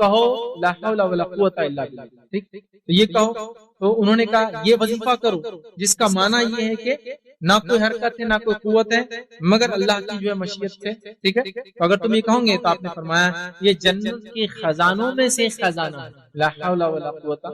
کہو لا حول ولا قوت الا باللہ. ٹھیک، تو یہ کہو. تو انہوں نے کہا یہ وظیفہ کرو جس کا معنی یہ ہے کہ نہ کوئی حرکت ہے نہ کوئی قوت ہے مگر اللہ کی جو ہے مشیت سے. ٹھیک ہے، تو اگر تم یہ کہو گے تو آپ نے فرمایا یہ جنت کے خزانوں میں سے خزانہ ہے. لا حول ولا قوت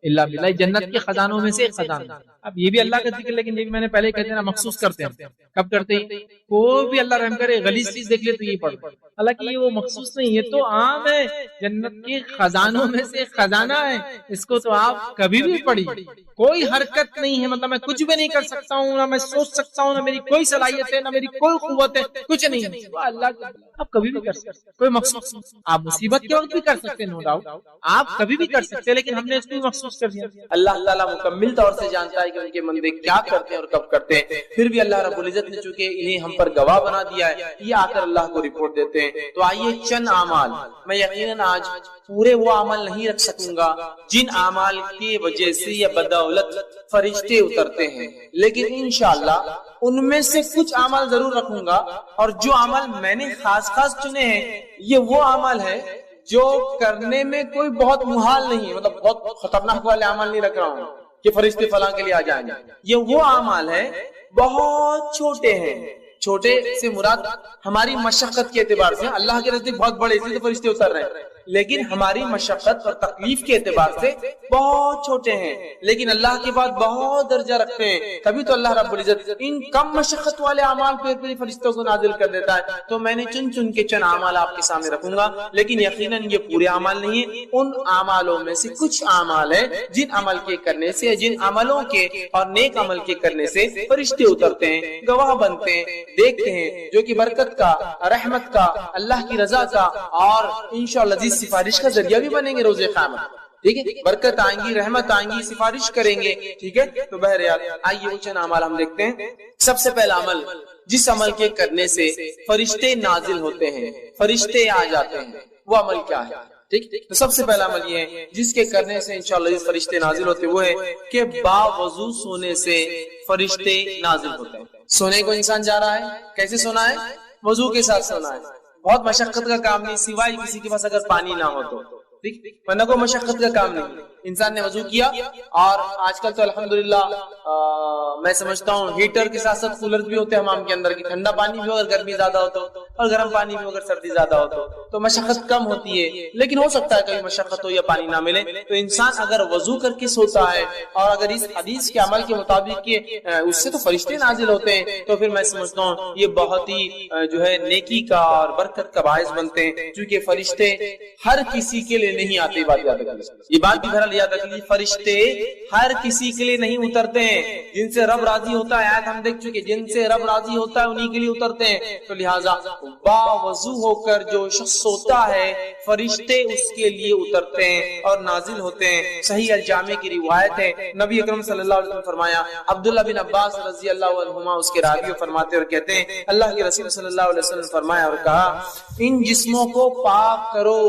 الا باللہ، جنت کے خزانوں میں سے ایک خزانہ. اب یہ بھی اللہ کا ذکر، لیکن یہ بھی میں نے پہلے کہتے ہیں نا مخصوص کرتے ہیں. کب کرتے ہیں؟ کوئی بھی اللہ رحم کرے غلیظ چیز دیکھ لے تو یہ پڑھ. حالانکہ یہ وہ مخصوص نہیں، یہ تو عام ہے، جنت کے خزانوں میں سے خزانہ ہے. اس کو تو آپ کبھی بھی پڑھی. کوئی حرکت نہیں ہے، مطلب میں کچھ بھی نہیں کر سکتا ہوں، نہ میں سوچ سکتا ہوں، نہ میری کوئی صلاحیت ہے، نہ میری کوئی قوت ہے، کچھ نہیں ہے. وہ اللہ آپ کبھی بھی کر سکتے، کوئی مخصوص. آپ مصیبت کے وقت بھی کر سکتے، نو ڈاؤٹ آپ کبھی بھی کر سکتے، لیکن ہم نے اس کو مخصوص کر دیا. اللہ تعالیٰ مکمل طور سے جانتا ہے کہ ان کے بندے کیا کرتے ہیں اور کب کرتے ہیں. پھر بھی اللہ رب العزت نے چونکہ انہیں ہم پر گواہ بنا دیا ہے، یہ آ کر اللہ کو رپورٹ دیتے ہیں. تو آئیے چند اعمال، میں یقیناً آج پورے وہ عمل نہیں رکھ سکوں گا جن اعمال کی وجہ سے یا بدولت فرشتے اترتے ہیں، لیکن انشاءاللہ ان میں سے کچھ اعمال ضرور رکھوں گا. اور جو عمل میں نے خاص چنے ہیں یہ وہ عمل ہے جو کرنے میں کوئی بہت محال نہیں ہے، مطلب بہت خطرناک والے عمل نہیں رکھ رہا ہوں کہ فرشتے فلاں کے لیے آ جائیں گے. یہ وہ اعمال ہے بہت چھوٹے ہیں. چھوٹے سے مراد ہماری مشقت کے اعتبار سے، اللہ کے نزدیک بہت بڑے اس لیے تو فرشتے اتر رہے ہیں، لیکن ہماری مشقت اور تکلیف کے اعتبار سے بہت چھوٹے ہیں، لیکن اللہ کے بعد بہت درجہ رکھتے ہیں. تبھی تو اللہ رب العزت ان کم مشقت والے اعمال پہ فرشتوں کو نازل کر دیتا ہے. تو میں نے چن کے چند اعمال آپ کے سامنے رکھوں گا، لیکن یقیناً یہ پورے اعمال نہیں ہیں. ان اعمالوں میں سے کچھ اعمال ہیں جن عمل کے کرنے سے، جن عملوں کے اور نیک عمل کے کرنے سے فرشتے اترتے ہیں، گواہ بنتے ہیں، دیکھتے ہیں، جو کہ برکت کا، رحمت کا، اللہ کی رضا کا اور انشاءاللہ سفارش کا ذریعہ بھی بنیں گے روز قیامت. ٹھیک ہے، برکت آئیں گی، رحمت آئیں گی، سفارش کریں گے. ٹھیک ہے، تو بہرحال آئیے وہ چند اعمال ہم دیکھتے ہیں. سب سے پہلا عمل جس عمل کے کرنے سے فرشتے نازل ہوتے ہیں، فرشتے آ جاتے ہیں، وہ عمل کیا ہے؟ ٹھیک، تو سب سے پہلا عمل یہ ہے جس کے کرنے سے انشاءاللہ فرشتے نازل ہوتے ہیں، وہ ہے کہ باوضو سونے سے فرشتے نازل ہوتے ہیں. سونے کو انسان جا رہا ہے، کیسے سونا ہے؟ وضو کے ساتھ سونا ہے. بہت مشقت کا کام نہیں، سوائے کسی کے پاس اگر پانی نہ ہو تو. ٹھیک، ورنہ کوئی مشقت کا کام نہیں. انسان نے وضو کیا، اور آج کل تو الحمدللہ میں سمجھتا ہوں ہیٹر کے ساتھ ساتھ کولر بھی ہوتے ہیں حمام کے اندر، کی ٹھنڈا پانی بھی ہو اگر گرمی زیادہ ہو تو، اور گرم پانی بھی اگر سردی زیادہ ہو تو مشقت کم ہوتی ہے. لیکن ہو سکتا ہے کبھی مشقت ہو یا پانی نہ ملے، تو انسان اگر وضو کر کے سوتا ہے اور اگر اس حدیث کے عمل کے مطابق کہ اس سے تو فرشتے نازل ہوتے ہیں، تو پھر میں سمجھتا ہوں یہ بہت ہی جو ہے نیکی کا اور برکت کا باعث بنتے ہیں. کیونکہ فرشتے ہر کسی کے لیے نہیں آتے. بات یاد رکھیے، یہ بات بھی بہرحال یاد رکھیے، فرشتے ہر کسی کے لیے نہیں اترتے ہیں. جن سے رب راضی ہوتا ہے، آیت ہم دیکھ چکے، جن سے رب راضی ہوتا ہے انہی کے لیے اترتے ہیں. تو لہٰذا باوضو ہو کر جو شخص سوتا ہے فرشتے اس کے لیے اترتے ہیں اور نازل ہوتے ہیں. صحیح الجامع کی روایت ہے، نبی اکرم صلی اللہ علیہ وسلم فرمایا، عبداللہ بن عباس رضی اللہ عنہما اس کے راوی فرماتے اور کہتے ہیں اللہ کے رسول صلی اللہ علیہ وسلم فرمایا اور کہا، ان جسموں کو پاک کرو،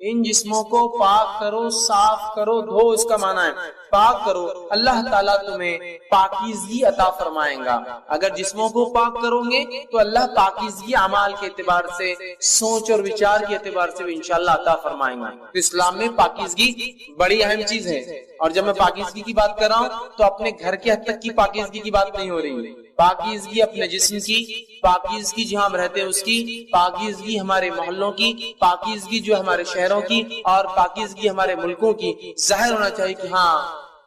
ان جسموں کو پاک کرو، صاف کرو، دھو. اس کا معنی ہے پاک کرو، اللہ تعالیٰ تمہیں پاکیزگی عطا فرمائیں گا. اگر جسموں کو پاک کرو گے تو اللہ پاکیزگی اعمال کے اعتبار سے، سوچ اور وچار کے اعتبار سے بھی انشاءاللہ عطا فرمائیں گا. تو اسلام میں پاکیزگی بڑی اہم چیز ہے. اور جب میں پاکیزگی کی بات کر رہا ہوں تو اپنے گھر کے حد تک کی پاکیزگی کی بات نہیں ہو رہی. پاکیزگی اپنے جسم کی، پاکیزگی جہاں ہم رہتے ہیں اس کی، پاکیزگی ہمارے محلوں کی، پاکیزگی جو ہمارے شہروں کی، اور پاکیزگی ہمارے ملکوں کی. ظاہر ہونا چاہیے کہ ہاں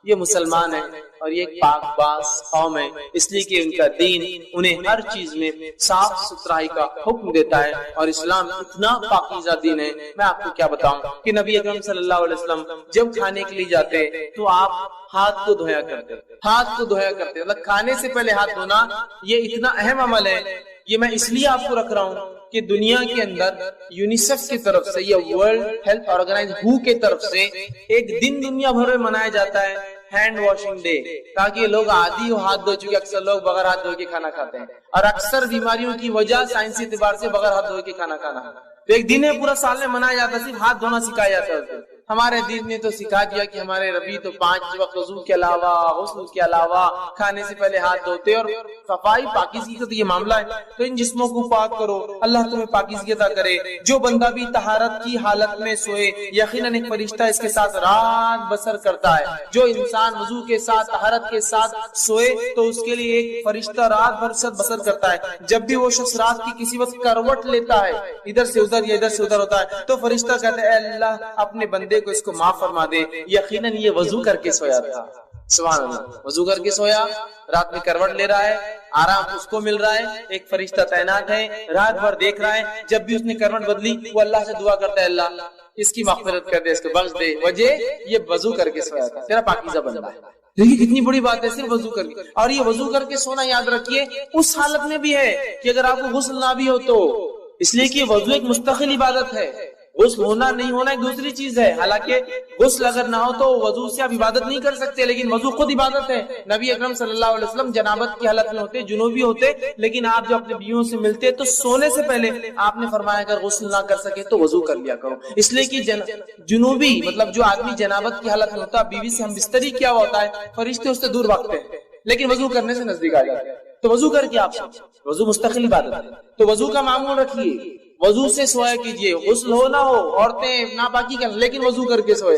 یہ مسلمان ہے اور یہ ایک پاک باز قوم ہے، اس لیے کہ ان کا دین انہیں ہر چیز میں صاف ستھرائی کا حکم دیتا ہے. اور اسلام اتنا پاکیزہ دین ہے، میں آپ کو کیا بتاؤں کہ نبی اکرم صلی اللہ علیہ وسلم جب کھانے کے لیے جاتے تو آپ ہاتھ کو دھویا کرتے، ہاتھ کو دھویا کرتے. مطلب کھانے سے پہلے ہاتھ دھونا یہ اتنا اہم عمل ہے. یہ میں اس لیے آپ کو رکھ رہا ہوں کہ دنیا کے اندر یونیسیف کی طرف سے یا ورلڈ ہیلتھ آرگنائز WHO کے طرف سے ایک دن دنیا بھر میں منایا جاتا ہے ہینڈ واشنگ ڈے، تاکہ لوگ عادی ہو ہاتھ دھو چکے. اکثر لوگ بغیر ہاتھ دھو کے کھانا کھاتے ہیں، اور اکثر بیماریوں کی وجہ سائنسی اعتبار سے بغیر ہاتھ دھو کے کھانا کھانا. تو ایک دن ہے پورا سال میں منایا جاتا ہے، صرف ہاتھ دھونا سکھایا جاتا ہے. ہمارے دین نے تو سکھا دیا کہ ہمارے نبی تو 5 وقت وضو کے علاوہ غسل کے علاوہ کھانے سے پہلے ہاتھ دھوتے، اور صفائی پاکیزگی کا تو یہ معاملہ ہے، تو ان جسموں کو پاک کرو، اللہ تمہیں پاکیزگی عطا کرے۔ جو بندہ بھی طہارت کی حالت میں سوئے یقیناً ایک فرشتہ اس کے ساتھ رات بسر کرتا ہے۔ جو انسان وضو کے ساتھ طہارت کے ساتھ سوئے تو اس کے لیے ایک فرشتہ رات بھر بسر کرتا ہے۔ جب بھی وہ شخص رات کی کسی وقت کروٹ لیتا ہے، ادھر سے ادھر یا ادھر سے ادھر ہوتا ہے، تو فرشتہ کہتا ہے اے اللہ اپنے بندے کو اس کو معاف فرما دے، یقیناً یہ وضو کر کے سویا تھا۔ سبحان اللہ، وضو کر کے سویا، رات میں کروٹ لے رہا ہے، آرام اس کو مل رہا ہے، ایک فرشتہ تعینات ہے، رات بھر دیکھ رہا ہے۔ جب بھی اس نے کروٹ بدلی وہ اللہ سے دعا کرتا ہے اللہ اس کی مغفرت کر دے، اس کو بخش دے، وجہ یہ وضو کر کے سویا تھا، تیرا پاکیزہ بندہ ہے۔ دیکھیے کتنی بڑی بات ہے، صرف وضو کر کے۔ اور یہ وضو کر کے سونا یاد رکھیے اس حالت میں بھی ہے کہ اگر آپ کو غسل نہ بھی ہو تو، اس لیے کہ وضو ایک مستقل عبادت ہے، غسل ہونا نہیں ہونا ایک دوسری چیز ہے۔ حالانکہ غسل اگر نہ ہو تو وضو سے آپ عبادت نہیں کر سکتے، لیکن وضو خود عبادت ہے۔ نبی اکرم صلی اللہ علیہ وسلم جنابت کی حالت میں ہوتے، جنوبی ہوتے، لیکن آپ جب اپنے بیویوں سے ملتے تو سونے سے پہلے آپ نے فرمایا اگر غسل نہ کر سکے تو وضو کر لیا کرو، اس لیے کہ جنوبی مطلب جو آدمی جنابت کی حالت میں ہوتا، بیوی سے ہم بستری کیا ہوتا ہے، فرشتے اس سے دور بھاگتے ہیں، لیکن وضو کرنے سے نزدیک آ جاتے ہیں۔ تو وضو کر کے آپ سب، وضو مستقل عبادت ہے، تو وضو کا معمول رکھیے، وضو سے سویا کیجئے، غسل ہو نہ ہو، عورتیں ناپاکی کریں لیکن وضو کر کے سوئے۔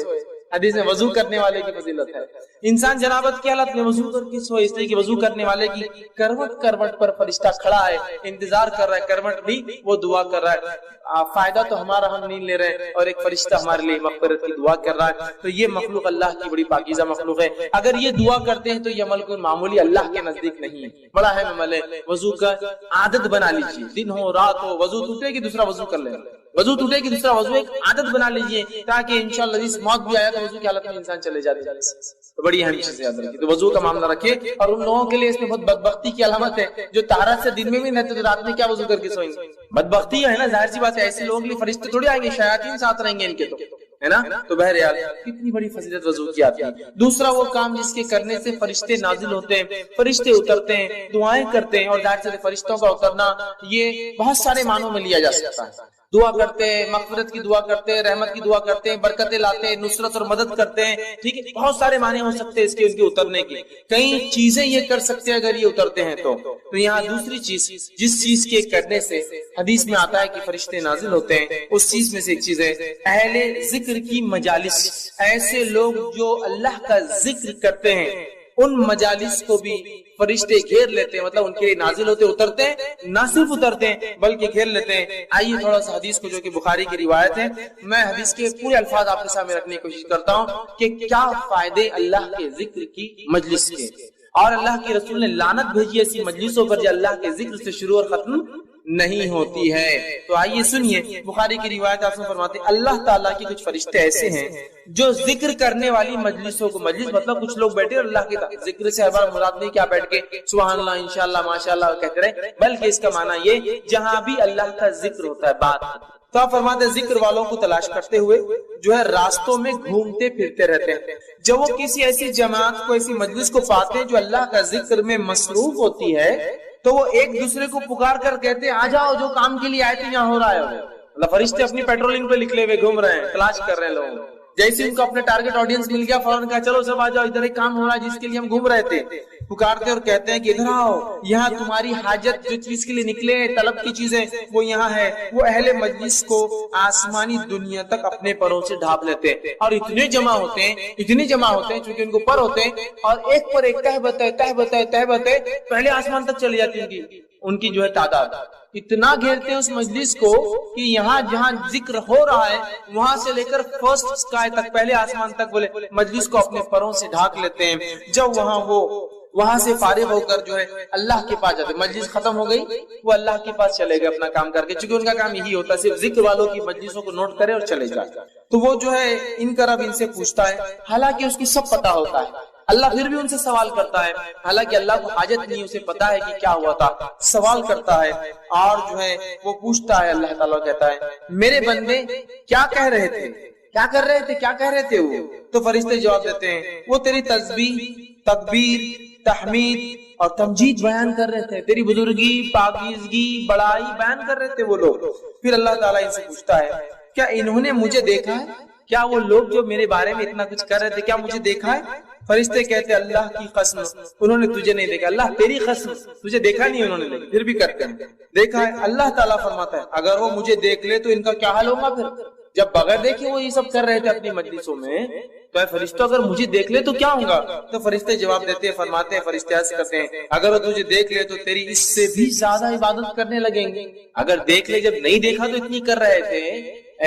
حدیث میں وضو کرنے والے کی فضیلت ہے۔ انسان جنابت کی حالت میں وضو کر کے سوئے، اس لیے کہ وضو کرنے والے کی کروٹ پر فرشتہ کھڑا ہے، انتظار کر رہا ہے، کروٹ بھی وہ دعا کر رہا ہے۔ فائدہ تو ہمارا ہم نہیں لے رہے اور ایک فرشتہ ہمارے لیے مغفرت کی دعا کر رہا ہے، تو یہ مخلوق اللہ کی بڑی پاکیزہ مخلوق ہے۔ اگر یہ دعا کرتے ہیں تو یہ عمل کوئی معمولی اللہ کے نزدیک نہیں ہے، بڑا اہم عمل ہے۔ وضو کا عادت بنا لیجیے، دن ہو رات ہو، وضو ٹوٹے کہ دوسرا وضو کر لیں، وضو ٹوٹے کہ دوسرا وضو، ایک عادت بنا لیجیے تاکہ انشاءاللہ جس موت بھی آیا تو وضو کی حالت میں انسان چلے جاتے ہیں۔ تو بڑی اہم چیز یاد رکھیے، تو وضو کا معاملہ رکھیے۔ اور ان لوگوں کے لیے اس میں بہت بدبختی کی علامت ہے جو طہارت سے دن میں بھی رہتے تو رات میں کیا وضو کر کے سوئیں گے، بدبختی ہے نا، ظاہر سی بات ہے، ایسے لوگوں کے لیے فرشتے تھوڑی آئیں گے، شیاطین ساتھ رہیں گے ان کے، تو ہے نا۔ تو بہرحال کتنی بڑی فضیلت وضو کی آتی ہے۔ دوسرا وہ کام جس کے کرنے سے فرشتے نازل ہوتے ہیں، فرشتے اترتے ہیں، دعائیں کرتے ہیں، اور ظاہر سے فرشتوں کا اترنا یہ بہت سارے معنوں میں لیا جا سکتا ہے۔ دعا کرتے ہیں، مغفرت کی دعا کرتے ہیں، رحمت کی دعا کرتے ہیں، برکتیں لاتے ہیں، نصرت اور مدد کرتے ہیں، ٹھیک ہے، بہت سارے معنی ہو سکتے ہیں اس کے اترنے کے، کئی چیزیں یہ کر سکتے ہیں اگر یہ اترتے ہیں تو یہاں دوسری چیز جس چیز کے کرنے سے حدیث میں آتا ہے کہ فرشتے نازل ہوتے ہیں، اس چیز میں سے ایک چیز ہے اہل ذکر کی مجالس، ایسے لوگ جو اللہ کا ذکر کرتے ہیں ان مجالس کو بھی فرشتے گھیر لیتے ہیں، مطلب ان کے نازل ہوتے اترتے ہیں، نہ صرف اترتے ہیں بلکہ گھیر لیتے ہیں۔ آئیے تھوڑا سا حدیث کو جو کہ بخاری کی روایت ہے، میں حدیث کے پورے الفاظ آپ کے سامنے رکھنے کی کوشش کرتا ہوں کہ کیا فائدے اللہ کے ذکر کی مجلس کے، اور اللہ کے رسول نے لعنت بھیجی ایسی مجلسوں پر جو اللہ کے ذکر سے شروع اور ختم نہیں ہوتی ہے۔ تو آئیے سنیے، بخاری کی روایت آپ سے فرماتے ہیں اللہ تعالیٰ کے کچھ فرشتے ایسے ہیں جو ذکر کرنے والی مجلسوں کو، مجلس مطلب کچھ لوگ بیٹھے اور اللہ کے ذکر سے ہمارا مراد نہیں کیا بیٹھ کے سبحان اللہ انشاءاللہ ماشاءاللہ کہتے رہے، بلکہ اس کا معنی یہ جہاں بھی اللہ کا ذکر ہوتا ہے بات، تو آپ فرماتے ہیں ذکر والوں کو تلاش کرتے ہوئے جو ہے راستوں میں گھومتے پھرتے رہتے ہیں۔ جب وہ کسی ایسی جماعت کو، ایسی مجلس کو پاتے ہیں جو اللہ کا ذکر میں مصروف ہوتی ہے تو وہ ایک دوسرے کو پکار کر کہتے ہیں آ جاؤ جو کام کے لیے آئے تھے یہاں ہو رہا ہے۔ اللہ فرشتے اپنی پیٹرولنگ پہ نکلے ہوئے گھوم رہے ہیں، تلاش کر رہے ہیں لوگوں، جیسے ان کو اپنے ٹارگٹ آڈینس مل گیا فوراً کہا چلو سب آ جاؤ ادھر ایک کام ہو رہا ہے جس کے لیے ہم گھوم رہے تھے، پکارتے اور کہتے ہیں کہ ادھر آؤ، یہاں تمہاری حاجت جو چیز کے لیے نکلے طلب کی چیزیں وہ یہاں ہے۔ وہ اہل مجلس کو آسمانی دنیا تک اپنے پروں سے ڈھانپ لیتے ہیں اور اتنے جمع ہوتے ہیں چونکہ ان کو پر ہوتے ہیں، اور ایک پر ایک تہبت پہلے آسمان تک چلی جاتی ہے ان کی جو ہے تعداد، اتنا گھیرتے ہیں اس مجلس کو کہ یہاں جہاں ذکر ہو رہا ہے وہاں سے لے کر فرسٹ اسکائی تک، پہلے آسمان تک بولے مجلس کو اپنے پروں سے ڈھانک لیتے ہیں۔ جب وہاں سے فارغ ہو کر جو ہے اللہ کے پاس جاتے، مجلس ختم ہو گئی وہ اللہ کے پاس چلے گئے اپنا کام کر کے، چونکہ ان کا کام یہی ہوتا ہے صرف ذکر والوں کی مجلسوں کو نوٹ کرے اور چلے جائے، تو وہ جو ہے ان کا رب ان سے پوچھتا ہے، حالانکہ اس کو سب پتا ہوتا ہے، اللہ پھر بھی ان سے سوال کرتا ہے، حالانکہ اللہ کو حاجت نہیں، اسے پتا ہے کہ کیا ہوا تھا، سوال کرتا ہے اور جو ہے وہ پوچھتا ہے، اللہ تعالیٰ کہتا ہے میرے بندے کیا کہہ رہے تھے، کیا کر رہے تھے، کیا کہہ رہے تھے وہ، تو فرشتے جواب دیتے ہیں وہ تیری تسبیح، تکبیر، تحمید اور تمجید بیان کر رہے تھے، تیری بزرگی، پاکیزگی، بڑائی بیان کر رہے تھے وہ لوگ۔ پھر اللہ تعالیٰ ان سے پوچھتا ہے کیا انہوں نے مجھے دیکھا ہے، کیا وہ لوگ جو میرے بارے میں اتنا کچھ کر رہے تھے کیا مجھے دیکھا ہے؟ فرشتے کہتے اللہ کی قسم انہوں نے تجھے نہیں دیکھا. اللہ تیری قسم تجھے دیکھا نہیں انہوں نے, پھر بھی کرتے ہیں دیکھا ہے. اللہ تعالیٰ فرماتا ہے اگر وہ مجھے دیکھ لے تو ان کا کیا حال ہوگا. پھر جب بغیر دیکھے وہ یہ سب کر رہے تھے اپنی مجلسوں میں, تو اے فرشتوں اگر مجھے دیکھ لے تو کیا ہوگا؟ تو فرشتے جواب دیتے ہیں, فرماتے ہیں فرشتے عرض کرتے ہیں اگر وہ تجھے دیکھ لے تو تیری اس سے بھی زیادہ عبادت کرنے لگیں گے. اگر دیکھ لے, جب نہیں دیکھا تو اتنی کر رہے تھے,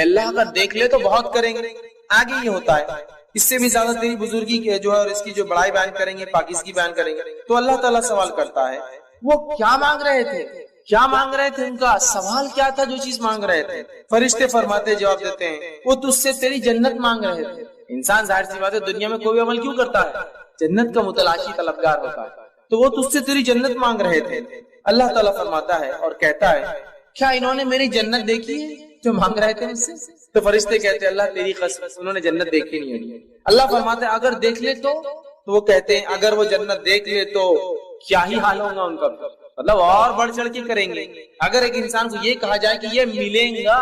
اللہ اگر دیکھ لے تو بہت کریں گے. آگے یہ ہوتا ہے اس سے بھی زیادہ تیری بزرگی کے جو ہے اور اس کی جو بڑائی بیان کریں گے, پاکیزگی بیان کریں گے. تو اللہ تعالیٰ سوال کرتا ہے وہ کیا مانگ رہے تھے, کیا مانگ رہے تھے, ان کا سوال کیا تھا جو چیز مانگ رہے تھے؟ فرشتے فرماتے جواب دیتے ہیں وہ تجھ سے تیری جنت مانگ رہے تھے. انسان ظاہر سی بات ہے دنیا میں کوئی عمل کیوں کرتا ہے؟ جنت کا متلاشی طلبگار ہوتا ہے. تو وہ تجھ سے تیری جنت مانگ رہے تھے. اللہ تعالیٰ فرماتا ہے اور کہتا ہے کیا انہوں نے میری جنت دیکھی ہے جو مانگ رہے تھے مجھ سے؟ تو فرشتے کہتے ہیں اللہ تیری قسم انہوں نے جنت دیکھی نہیں ہوگی. اللہ فرماتا ہے اگر دیکھ لے تو وہ کہتے ہیں اگر وہ جنت دیکھ لے تو کیا ہی حال ہوگا ان کا, مطلب اور بڑھ چڑھ کے کریں گے. اگر ایک انسان کو یہ کہا جائے کہ یہ ملیں گا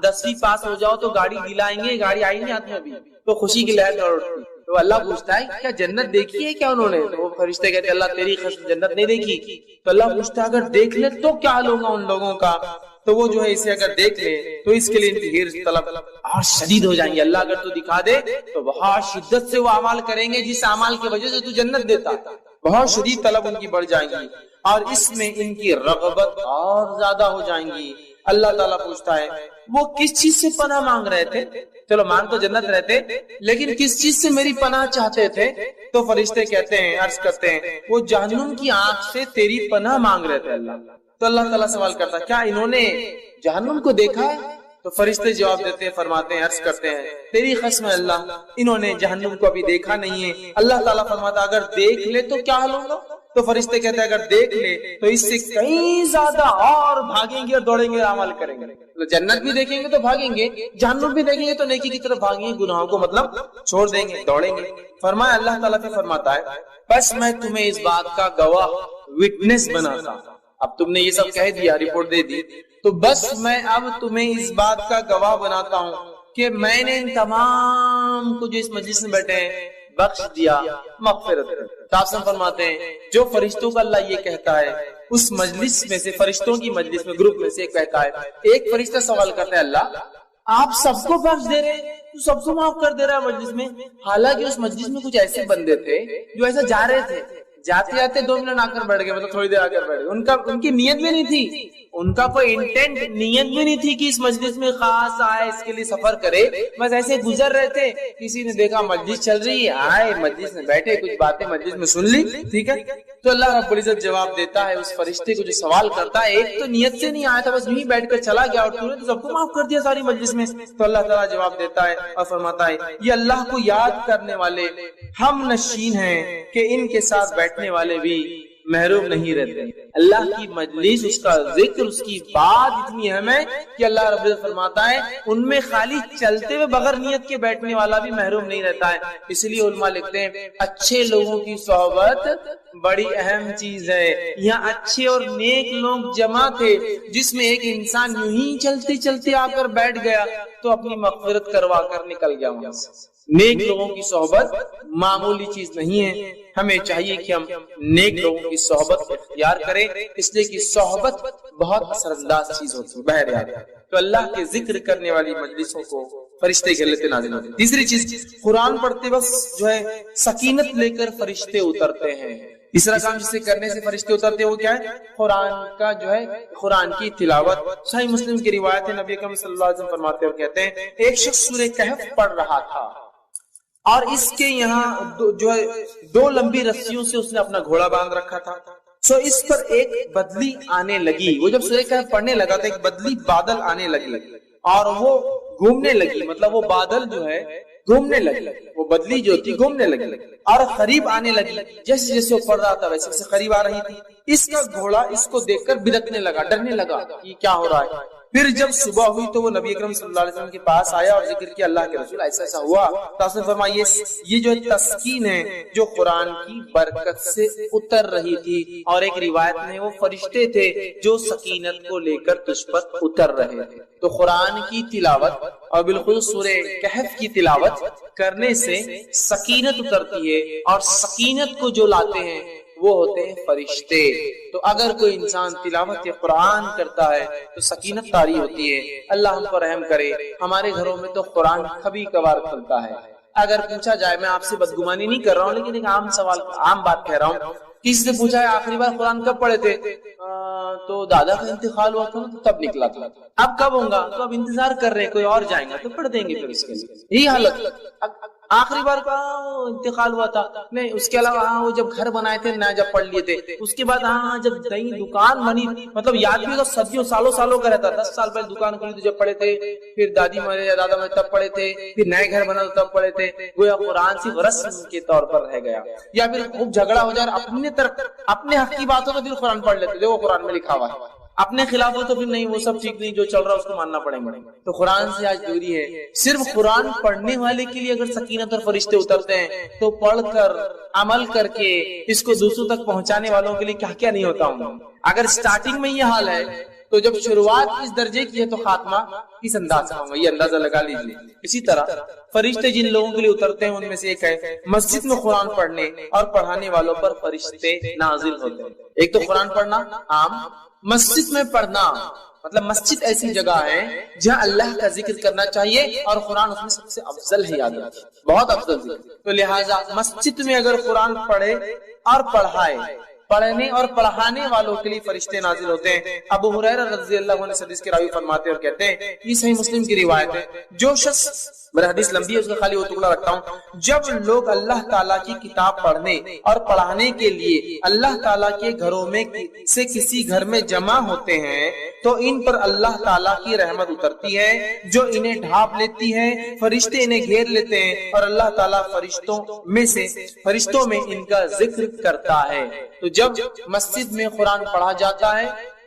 10ویں پاس ہو جاؤ تو گاڑی دلائیں گے, گاڑی آئی نہیں ہاتھ میں ابھی, تو خوشی کی لہر دوڑ اٹھتی. تو اللہ پوچھتا ہے کیا جنت دیکھی ہے کیا انہوں نے؟ تو وہ فرشتے کہتے ہیں اللہ تیری قسم جنت نہیں دیکھی. تو اللہ پوچھتا ہے اگر دیکھ لے تو کیا حال ہوگا ان لوگوں کا؟ تو وہ جو ہے اسے اگر دیکھ لے تو اس کے لیے ان کی حرص طلب اور شدید ہو جائیں گے. اللہ اگر تو دکھا دے تو بہت شدت سے وہ اعمال کریں گے جس اعمال کی وجہ سے تو جنت دیتا. بہت شدید طلب ان کی بڑھ جائیں گی اور اس میں ان کی رغبت اور زیادہ ہو جائیں گی. اللہ تعالیٰ پوچھتا ہے وہ کس چیز سے پناہ مانگ رہے تھے؟ چلو مانگ تو جنت رہتے لیکن کس چیز سے میری پناہ چاہتے تھے؟ تو فرشتے کہتے ہیں عرض کرتے ہیں وہ جہنم کی آنکھ سے تیری پناہ مانگ رہے تھے اللہ. تو اللہ تعالیٰ سوال کرتا کیا انہوں نے جہنم کو دیکھا ہے؟ تو فرشتے جواب دیتے ہیں فرماتے ہیں عرض کرتے ہیں تیری قسم ہے اللہ انہوں نے جہنم کو ابھی دیکھا نہیں ہے. اللہ تعالیٰ فرماتا اگر دیکھ لے تو کیا حال ہوگا؟ تو فرشتے کہتے ہیں اگر دیکھ لے تو اس سے کہیں زیادہ اور بھاگیں گے اور دوڑیں گے, عمل کریں گے. جنت بھی دیکھیں گے تو بھاگیں گے, جہنم بھی دیکھیں گے تو نیکی کی طرف بھاگیں گے, گناہوں کو مطلب چھوڑ دیں گے, دوڑیں گے. فرمایا اللہ تعالیٰ پھر فرماتا ہے بس میں تمہیں اس بات کا گواہ وٹنس بناتا. اب تم نے یہ سب کہہ دیا, رپورٹ دے دی, تو بس میں اب تمہیں اس بات کا گواہ بناتا ہوں کہ میں نے ان تمام کو جو اس مجلس میں بیٹھے ہیں بخش دیا, مغفرت کر. تاسم فرماتے ہیں جو فرشتوں کا اللہ یہ کہتا ہے اس مجلس میں سے, فرشتوں کی مجلس میں گروپ میں سے ایک کہتا ہے, ایک فرشتہ سوال کرتا ہے اللہ آپ سب کو بخش دے رہے ہیں, تو سب کو معاف کر دے رہا ہے مجلس میں. حالانکہ اس مجلس میں کچھ ایسے بندے تھے جو ایسا جا رہے تھے, جاتے جاتے 2 منٹ آ کر بیٹھ گئے, مطلب تھوڑی دیر آ کر بیٹھ گئے. ان کی نیت بھی نہیں تھی, ان کا کوئی انٹینٹ نیت بھی نہیں تھی کہ اس مجلس میں خاص آئے اس کے لیے سفر کرے, بس ایسے گزر رہے تھے. کسی نے دیکھا مجلس چل رہی ہے, آئے مجلس میں بیٹھے, کچھ باتیں مجلس میں سن لی, ٹھیک ہے. تو اللہ رب العزت جواب دیتا ہے اس فرشتے کو جو سوال کرتا ہے ایک تو نیت سے نہیں آیا تھا, بس یوں ہی بیٹھ کر چلا گیا اور تو نے تو سب کو معاف کر دیا ساری مجلس میں. تو اللہ تعالیٰ جواب دیتا ہے اور فرماتا ہے یہ اللہ کو یاد کرنے والے ہم نشین ہیں کہ ان کے ساتھ بیٹھنے والے بھی محروم نہیں رہتے. اللہ کی مجلس, اس کا ذکر, اس کی بات اتنی اہم ہے کہ اللہ رب العزت فرماتا ہے ان میں خالی چلتے ہوئے بغیر نیت کے بیٹھنے والا بھی محروم نہیں رہتا ہے. اس لیے علماء لکھتے ہیں اچھے لوگوں کی صحبت بڑی اہم چیز ہے. یہاں اچھے اور نیک لوگ جمع تھے جس میں ایک انسان یوں ہی چلتے چلتے آ کر بیٹھ گیا تو اپنی مغفرت کروا کر نکل گیا وہاں سے. نیک لوگوں کی صحبت معمولی چیز نہیں ہے, ہمیں چاہیے کہ ہم نیک لوگوں کی صحبت اختیار کریں, اس لیے کہ صحبت بہت اثر انداز چیز ہوتی ہے. بہرحال تو اللہ کے ذکر کرنے والی مجلسوں کو فرشتے کے لیے نازل ہوتے ہیں. تیسری چیز قرآن پڑھتے وقت جو ہے سکینت لے کر فرشتے اترتے ہیں. تیسرا کام جسے کرنے سے فرشتے اترتے ہیں وہ کیا ہے؟ قرآن کا جو ہے قرآن کی تلاوت. صحیح مسلم کی روایت ہے, نبی اکرم صلی اللہ علیہ وسلم فرماتے اور کہتے ہیں ایک شخص سورہ کہف پڑھ رہا تھا اور اس کے یہاں جو ہے 2 لمبی رسیوں سے اس نے اپنا گھوڑا باندھ رکھا تھا. سو اس پر ایک بدلی آنے لگی. وہ جب سورہ کہف پڑھنے لگا تو ایک بدلی بادل آنے لگی اور وہ گھومنے لگی, مطلب وہ بادل جو ہے گھومنے لگی, وہ بدلی جو تھی گھومنے لگی اور قریب آنے لگی. جیسے جیسے وہ پڑھ رہا تھا ویسے قریب آ رہی تھی. اس کا گھوڑا اس کو دیکھ کر بدکنے لگا, ڈرنے لگا یہ کیا ہو رہا ہے. پھر جب صبح ہوئی تو وہ نبی اکرم صلی اللہ علیہ وسلم کے پاس آیا اور ذکر کیا اللہ کے رسول ایسا ایسا ہوا. تو آپ نے فرمایا یہ جو تسکین ہے جو قرآن کی برکت سے اتر رہی تھی, اور ایک روایت میں وہ فرشتے تھے جو سکینت کو لے کر تجھ پر اتر رہے تھے. تو قرآن کی تلاوت اور بالخصوص سورہ کہف کی تلاوت کرنے سے سکینت اترتی ہے, اور سکینت کو جو لاتے ہیں وہ ہوتے ہیں فرشتے. تو اگر کوئی انسان تلاوت قرآن کرتا ہے تو سکینت طاری ہوتی ہے. اللہ ہم پر رحم کرے. ہمارے گھروں میں تو قرآن کبھی کبھار کھلتا ہے. اگر پوچھا جائے, میں آپ سے بدگمانی نہیں کر رہا ہوں لیکن ایک عام سوال, عام بات کہہ رہا ہوں, کسی سے پوچھا ہے آخری بار قرآن کب پڑھے تھے, تو دادا کا انتقال ہوا تھا تو تب نکلا تھا. اب کب ہوگا, تو اب انتظار کر رہے ہیں, کوئی اور جائیں گا تو پڑھ دیں گے. پھر اس کے لیے یہی حالت. آخری بار کا انتقال ہوا تھا نہیں, اس کے علاوہ وہ جب گھر بنائے تھے نہ, جب پڑھ لیے تھے. اس کے بعد جب نئی دکان بنی, مطلب یاد بھی ہوگا صدیوں سالوں سالوں کا رہتا. 10 سال پہلے دکان کھلی تو جب پڑھے تھے, پھر دادی مرے یا دادا مرے تب پڑھے تھے, پھر نئے گھر بنا تو تب پڑھے تھے. گویا قرآن صرف رسم کے طور پر رہ گیا. یا پھر خوب جھگڑا ہو جائے, اپنے طرف اپنے حق کی بات ہو تو پھر قرآن پڑھ لیتے, جو قرآن میں لکھا ہوا ہے. اپنے خلاف ہو تو پھر نہیں, وہ سب ٹھیک نہیں, جو چل رہا ہے اس کو ماننا پڑے گا. تو قرآن سے آج دوری ہے. صرف قرآن پڑھنے والے کے لیے اگر سکینت اور فرشتے اترتے ہیں تو پڑھ کر عمل کر کے اس کو دوسروں تک پہنچانے والوں کے لیے کیا کیا نہیں ہوتا ہوں. اگر سٹارٹنگ میں یہ حال ہے تو جب شروعات اس درجے کی ہے تو خاتمہ کس انداز کا ہوگا, یہ اندازہ لگا لیجیے. اسی طرح فرشتے جن لوگوں کے لیے اترتے ہیں ان میں سے ایک ہے مسجد میں قرآن پڑھنے اور پڑھانے والوں پر فرشتے نازل ہوتے ہیں. ایک تو قرآن پڑھنا عام, مسجد میں پڑھنا مطلب مسجد ایسی جگہ ہے جہاں اللہ کا ذکر کرنا چاہیے, اور قرآن اس میں سب سے افضل ہے, یاد رکھیں بہت افضل ذکر. تو لہٰذا مسجد میں اگر قرآن پڑھے اور پڑھائے, پڑھنے اور پڑھانے والوں کے لیے فرشتے نازل ہوتے ہیں. ابو ہریرہ رضی اللہ عنہ حدیث کے راوی فرماتے اور کہتے ہیں, یہ صحیح مسلم کی روایت ہے, جو شخص, میرا حدیث لمبی ہے اس کا خالی وہ ٹکڑا رکھتا ہوں, جب لوگ اللہ تعالیٰ کی کتاب پڑھنے اور پڑھانے کے لیے اللہ تعالیٰ کے گھروں میں سے کسی گھر میں جمع ہوتے ہیں تو ان پر اللہ تعالیٰ کی رحمت اترتی ہے جو انہیں ڈھانپ لیتی ہے, فرشتے انہیں گھیر لیتے ہیں, اور اللہ تعالیٰ فرشتوں میں ان کا ذکر کرتا ہے. تو جب مسجد میں قرآن پڑھا جاتا ہے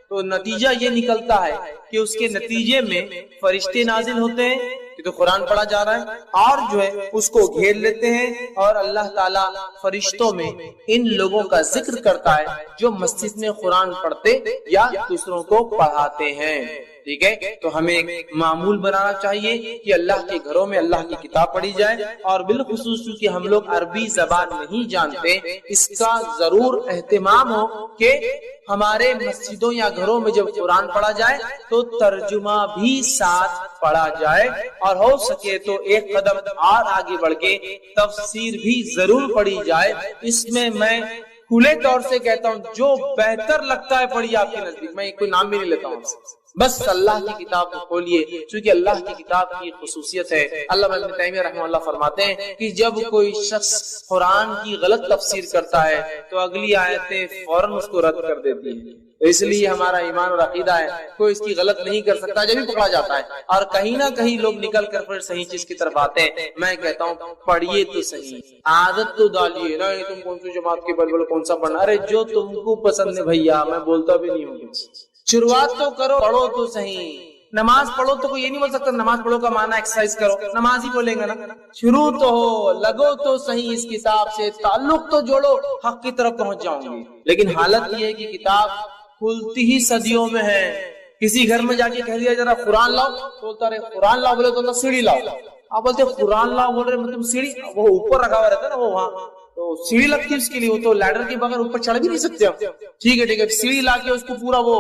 تو نتیجہ یہ نکلتا ہے کہ اس کے نتیجے میں فرشتے نازل ہوتے ہیں, تو قرآن پڑھا جا رہا ہے, اور جو ہے اس کو گھیر لیتے ہیں, اور اللہ تعالیٰ فرشتوں میں ان لوگوں کا ذکر کرتا ہے جو مسجد میں قرآن پڑھتے یا دوسروں کو پڑھاتے ہیں. ٹھیک ہے, تو ہمیں ایک معمول بنانا چاہیے کہ اللہ کے گھروں میں اللہ کی کتاب پڑھی جائے, اور بالخصوص کیونکہ ہم لوگ عربی زبان نہیں جانتے, اس کا ضرور اہتمام ہو کہ ہمارے مسجدوں یا گھروں میں جب قرآن پڑھا جائے تو ترجمہ بھی ساتھ پڑھا جائے, اور ہو سکے تو ایک قدم اور آگے بڑھ کے تفسیر بھی ضرور پڑھی جائے. اس میں کھلے طور سے کہتا ہوں جو بہتر لگتا ہے پڑھیے آپ کے نزدیک, میں کوئی نام بھی نہیں لیتا ہوں, بس اللہ کی کتاب کو کھولیے, چونکہ اللہ کی کتاب کی خصوصیت ہے. علامہ ابن تیمیہ رحمہ اللہ فرماتے ہیں کہ جب کوئی شخص قرآن کی غلط تفسیر کرتا ہے تو اگلی آیتیں فوراً اس کو رد کر دیتی ہیں. اس لیے ہمارا ایمان اور عقیدہ ہے کوئی اس کی غلط نہیں کر سکتا, جب بھی پکڑا جاتا ہے, اور کہیں نہ کہیں لوگ نکل کر پھر صحیح چیز کی طرف آتے ہیں. میں کہتا ہوں پڑھیے تو صحیح, عادت تو ڈالیے نا, تم کون سی جماعت کے بلبل کون سا پڑھنا, ارے جو تم کو پسند ہے بھیا, میں بولتا بھی نہیں ہوں. شروعات تو کرو, پڑھو تو صحیح. نماز پڑھو تو کوئی یہ نہیں بول سکتا نماز پڑھو کا معنی ایکسرسائز کرو, نماز ہی بولیں گے نا. شروع تو ہو, لگو تو صحیح اس کتاب سے, تعلق تو جوڑو, حق کی طرف پہنچ جاؤں گے. لیکن حالت یہ ہے کہ کتاب کھلتی ہی صدیوں میں ہے. کسی گھر میں جا کے کہہ دیا ذرا قرآن لاؤ, بولتا رہے قرآن لاؤ, بولے تو سیڑھی لاؤ. آپ بولتے قرآن لاؤ, بول رہے تم سیڑھی, وہ اوپر رکھا ہوا رہتا ہے نا, وہ وہاں تو سیڑھی لگتی ہے اس کے لیے, وہ تو لیڈر کے بغیر اوپر چڑھ بھی نہیں سکتے. ٹھیک ہے, سیڑھی لا کے اس کو پورا وہ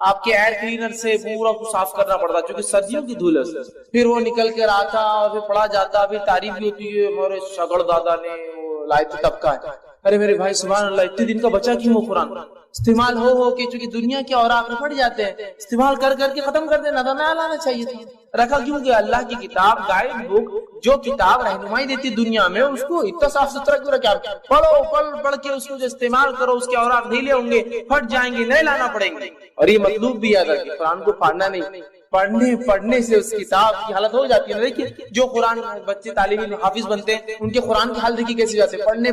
آپ کے ایئر کلینر سے پورا صاف کرنا پڑتا, کیونکہ صدیوں کی دھول ہے. پھر وہ نکل کے آتا اور پھر پڑھا جاتا, پھر تعریف بھی ہوتی ہے, ہمارے شگڑ دادا نے وہ لائے تھے تب کا ہے. ارے میرے بھائی سبحان اللہ, اتنے دن کا بچہ کیوں وہ قرآن استعمال ہو کے, چونکہ دنیا کے اوراق پھٹ جاتے ہیں, استعمال کر کے ختم کر دینا تھا, نہ لانا چاہیے تھا. رکھا کیوں کہ اللہ کی کتاب گائیڈ بک جو کتاب رہنمائی دیتی دنیا میں, اس کو اتنا صاف ستھرا کیوں رکھا. پڑھو, پڑھ کے اس کو جو استعمال کرو, اس کے اوراق ڈھیلے ہوں گے, پھٹ جائیں گے, نئے لانا پڑیں گے. اور یہ مطلوب بھی یاد رکھیں, قرآن کو پڑھنا نہیں, پڑھنے سے اس کتاب کی حالت ہو جاتی ہے. دیکھیے جو قرآن بچے طالب علم حافظ بنتے ہیں ان کے قرآن کی حالت دیکھیے کیسے جاتے ہیں.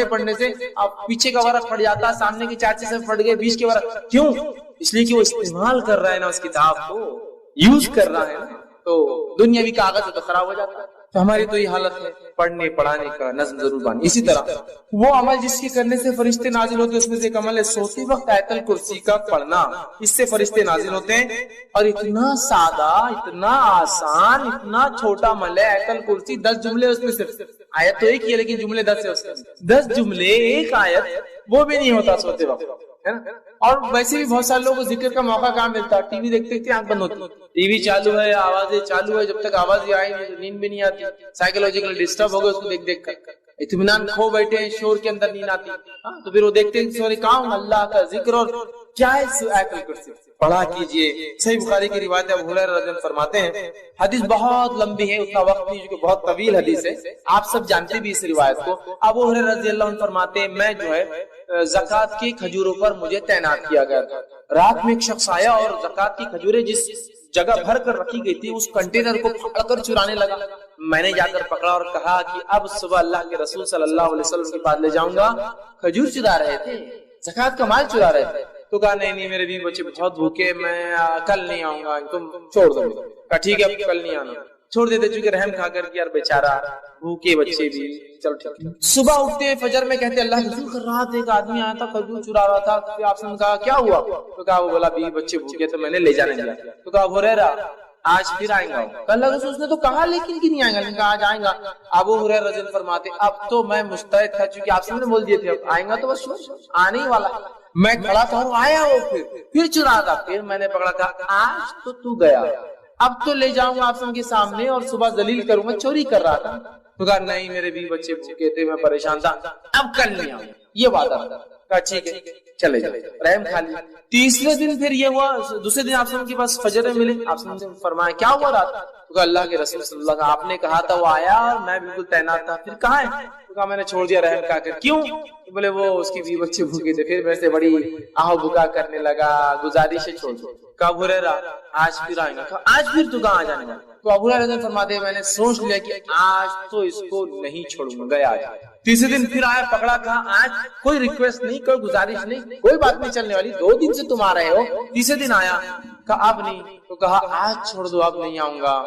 پڑھنے سے اب پیچھے کا ورق پڑ جاتا ہے, سامنے کے 4 سے پڑھ گئے, بیچ کے ورق. کیوں؟ اس لیے کہ وہ استعمال کر رہا ہے نا اس کتاب کو, یوز کر رہا ہے نا, تو دنیاوی کاغذ تو خراب ہو جاتا ہے. تو ہماری تو یہ حالت ہے, پڑھنے پڑھانے کا نظم ضرور بانی. اسی طرح وہ عمل جس کے کرنے سے فرشتے نازل ہوتے ہیں اس میں سے ایک عمل ہے سوتے وقت آیت الکرسی کا پڑھنا. اس سے فرشتے نازل ہوتے ہیں, اور اتنا سادہ, اتنا آسان, اتنا چھوٹا عمل ہے آیت الکرسی. 10 جملے اس میں صرف, آیت تو ایک ہی ہے لیکن جملے 10 ہے اس میں. 10 جملے ایک آیت, وہ بھی نہیں ہوتا سوتے وقت, ہے نا. اور ویسے بھی بہت سارے لوگوں کو ذکر کا موقع کہاں ملتا ہے, ٹی وی دیکھتے دیکھتے آنکھ بند ہوتی, ٹی وی چالو ہے, آوازیں چالو ہے, جب تک آواز آئی نہیں تو نیند بھی نہیں آتی. سائیکولوجیکل ڈسٹرب ہو گئے اس کو دیکھ دیکھ کر, اطمینان کھو بیٹھے ہیں, شور کے اندر نیند آتی. تو پھر وہ دیکھتے ہیں سوری کہاں اللہ کا ذکر اور کیا ہے آیت الکرسی پڑھا کیجئے. صحیح بخاری کی روایت ہے, ابو ہریرہ رضی اللہ عنہ فرماتے ہیں, حدیث بہت لمبی ہے, اتنا وقت نہیں کیونکہ بہت طویل حدیث ہے, آپ سب جانتے بھی اس روایت کو. ابو ہریرہ رضی اللہ عنہ فرماتے ہیں میں جو ہے زکات کی کھجوروں پر مجھے تعینات کیا گیا تھا. رات میں ایک شخص آیا اور زکات کی کھجوریں جس جگہ بھر کر رکھی گئی تھی اس کنٹینر کو پکڑ کر چرانے لگا. میں نے جا کر پکڑا اور کہا کہ اب صبح اللہ کے رسول صلی اللہ علیہ وسلم کے پاس لے جاؤں گا. کھجور چرا رہے تھے, زکات کا مال چرا رہے تھے. تو کہا نہیں میرے بیوی بچے بہت بھوکے, میں کل نہیں آؤں گا, تم چھوڑ دو. کہا ٹھیک ہے کل نہیں آنا, چھوڑ دیتے, چونکہ رحم کھا کر کہ یار بیچارہ بھوکے بچے بھی, چلو ٹھیک. صبح اٹھتے فجر میں کہتے اللہ رسول کر رہا تھا, ایک آدمی آیا تھا کھجور چرا رہا تھا. آپ سے کہا کیا ہوا؟ تو کہا وہ بولا بیوی بچے بھوکے تو میں نے لے جانے دیا. تو کہا ابو ہریرہ آج پھر آئیں گا. اللہ رسول اس نے تو کہا لیکن کہ نہیں آئیں گا, لیکن کہا آج آئیں گا. ابو ہریرہ رضی اللہ عنہ فرماتے اب تو میں مستعد تھا چونکہ آپ سے نے بول دیے تھے اب آئیں گا تو بس آنے ہی والا. میں کھڑا تھا اور آیا وہ پھر چرا تھا. پھر میں نے پکڑا, کہا آج تو گیا, اب تو لے جاؤں گا آپ کے سامنے اور صبح ذلیل کروں گا, چوری کر رہا تھا. تو کہا نہیں میرے بھی بچے بھوکے تھے, میں پریشان تھا, اب کل نہیں آؤں, یہ وعدہ. کہا ٹھیک ہے چلے جاؤ, رحم کھا لیا. تیسرے دن پھر یہ ہوا, دوسرے دن آپ کے پاس فجر میں ملے, آپ نے فرمایا کیا ہوا رات؟ تو کہا اللہ کے رسول صلی اللہ علیہ وسلم آپ نے کہا تھا وہ آیا اور میں بالکل تعینات تھا. پھر کہاں ہے؟ تو کہا میں نے چھوڑ دیا رحم کھا کر. کیوں؟ بولے وہ اس کی بیوی بچے بھوکے تھے, پھر میرے سے بڑی آہو بکا کرنے لگا, گزارش ہے چھوڑ دو. کہا ابو ہریرہ آج پھر آئیں گا. کہا آج پھر تو کہاں جانے گا؟ تو ابو ہریرہ فرماتے ہیں میں نے سوچ لیا کہ آج تو اس کو نہیں چھوڑوں گا, گیا. تیسرے دن پھر آیا, پکڑا, کہا آج کوئی ریکویسٹ نہیں, کوئی گزارش نہیں, کوئی بات نہیں چلنے والی, 2 دن سے تم آ رہے ہو. تیسرے دن آیا, کہا اب نہیں. تو کہا آج چھوڑ دو, اب نہیں آؤں گا.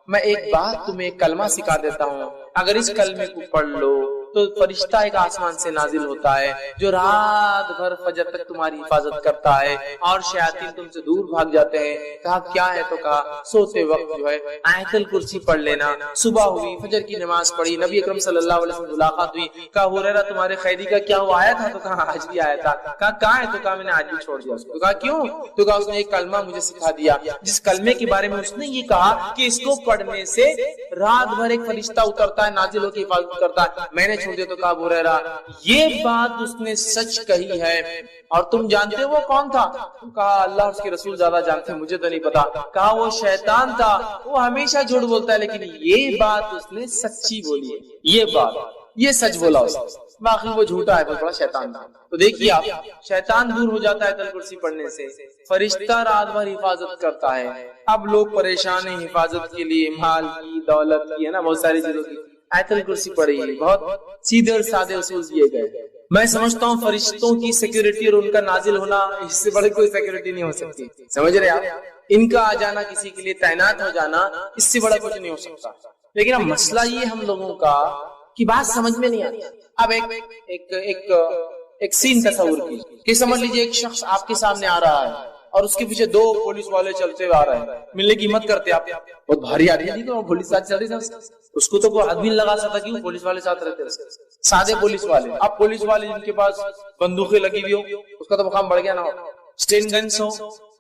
میں ایک بات تمہیں کلمہ سکھا دیتا ہوں, اگر اس کلمے کو پڑھ لو تو فرشتہ ایک آسمان سے نازل ہوتا ہے جو رات بھر فجر تک تمہاری حفاظت کرتا ہے اور شیاطین تم سے دور بھاگ جاتے ہیں. کہا کیا ہے؟ تو کہا سوتے وقت جو ہے آیت الکرسی پڑھ لینا. صبح ہوئی, فجر کی نماز پڑھی, نبی اکرم صلی اللہ علیہ وسلم ملاقات ہوئی. کہا ابو ہریرہ تمہارے خیری کا کیا ہوا, آیا تھا؟ تو کہا آج بھی آیا تھا. کہا کہاں ہے؟ تو کہا میں نے آج بھی چھوڑ دیا اس کو. تو کہا کیوں؟ تو کہا اس نے ایک کلمہ مجھے سکھا دیا جس کلمے کے بارے میں اس نے یہ کہا کہ اس کو پڑھنے سے رات بھر ایک فرشتہ اترتا ہے, نازل ہو کے حفاظت کرتا ہے. میں نے چھوڑ دیا. تو کہا ابو ہریرہ یہ بات اس نے سچ کہی ہے, اور تم جانتے وہ کون تھا؟ تو کہا اللہ اس کے رسول زیادہ جانتے, مجھے تو نہیں پتا. کہا وہ شیطان تھا, وہ ہمیشہ جھوٹ بولتا ہے لیکن یہ بات اس نے سچی بولی ہے, یہ بات یہ سچ بولا اس نے, باقی وہ جھوٹا ہے, بہت بڑا شیطان تھا. تو دیکھیے آپ, شیطان دور ہو جاتا ہے آیت الکرسی پڑھنے سے, فرشتہ رات بھر حفاظت کرتا ہے. اب لوگ پریشان ہیں حفاظت کے لیے, مال کی, دولت کی, ہے نا, بہت ساری چیزوں کی. آیت الکرسی پڑھی ہے, بہت سیدھے اور سادے اصول دیے گئے. میں سمجھتا ہوں فرشتوں کی سیکیورٹی اور ان کا نازل ہونا اس سے بڑی کوئی سیکیورٹی نہیں ہو سکتی. سمجھ رہے آپ, ان کا آ جانا, کسی کے لیے تعینات ہو جانا, اس سے بڑا کچھ نہیں ہو سکتا. لیکن اب مسئلہ یہ ہم لوگوں کا کہ بات سمجھ میں نہیں آتی. اب ایک سین تصور کیجیے کہ سمجھ لیجیے ایک شخص آپ کے سامنے آ رہا ہے اور اس کے پیچھے 2 پولیس والے چلتے ہوئے آ رہے ہیں. ملنے کی ہمت کرتے آپ, بہت بھاری آ رہی ہے تو پولیس ساتھ چل رہی ہے, اس کو تو کوئی حد بھی نہیں لگا سکتا کہ پولیس والے ساتھ رہتے ہیں, سادے پولیس والے. اب پولیس والے جن کے پاس بندوقیں لگی ہوئی ہو, اس کا تو مقام بڑھ گیا نا, اسٹین گنس ہو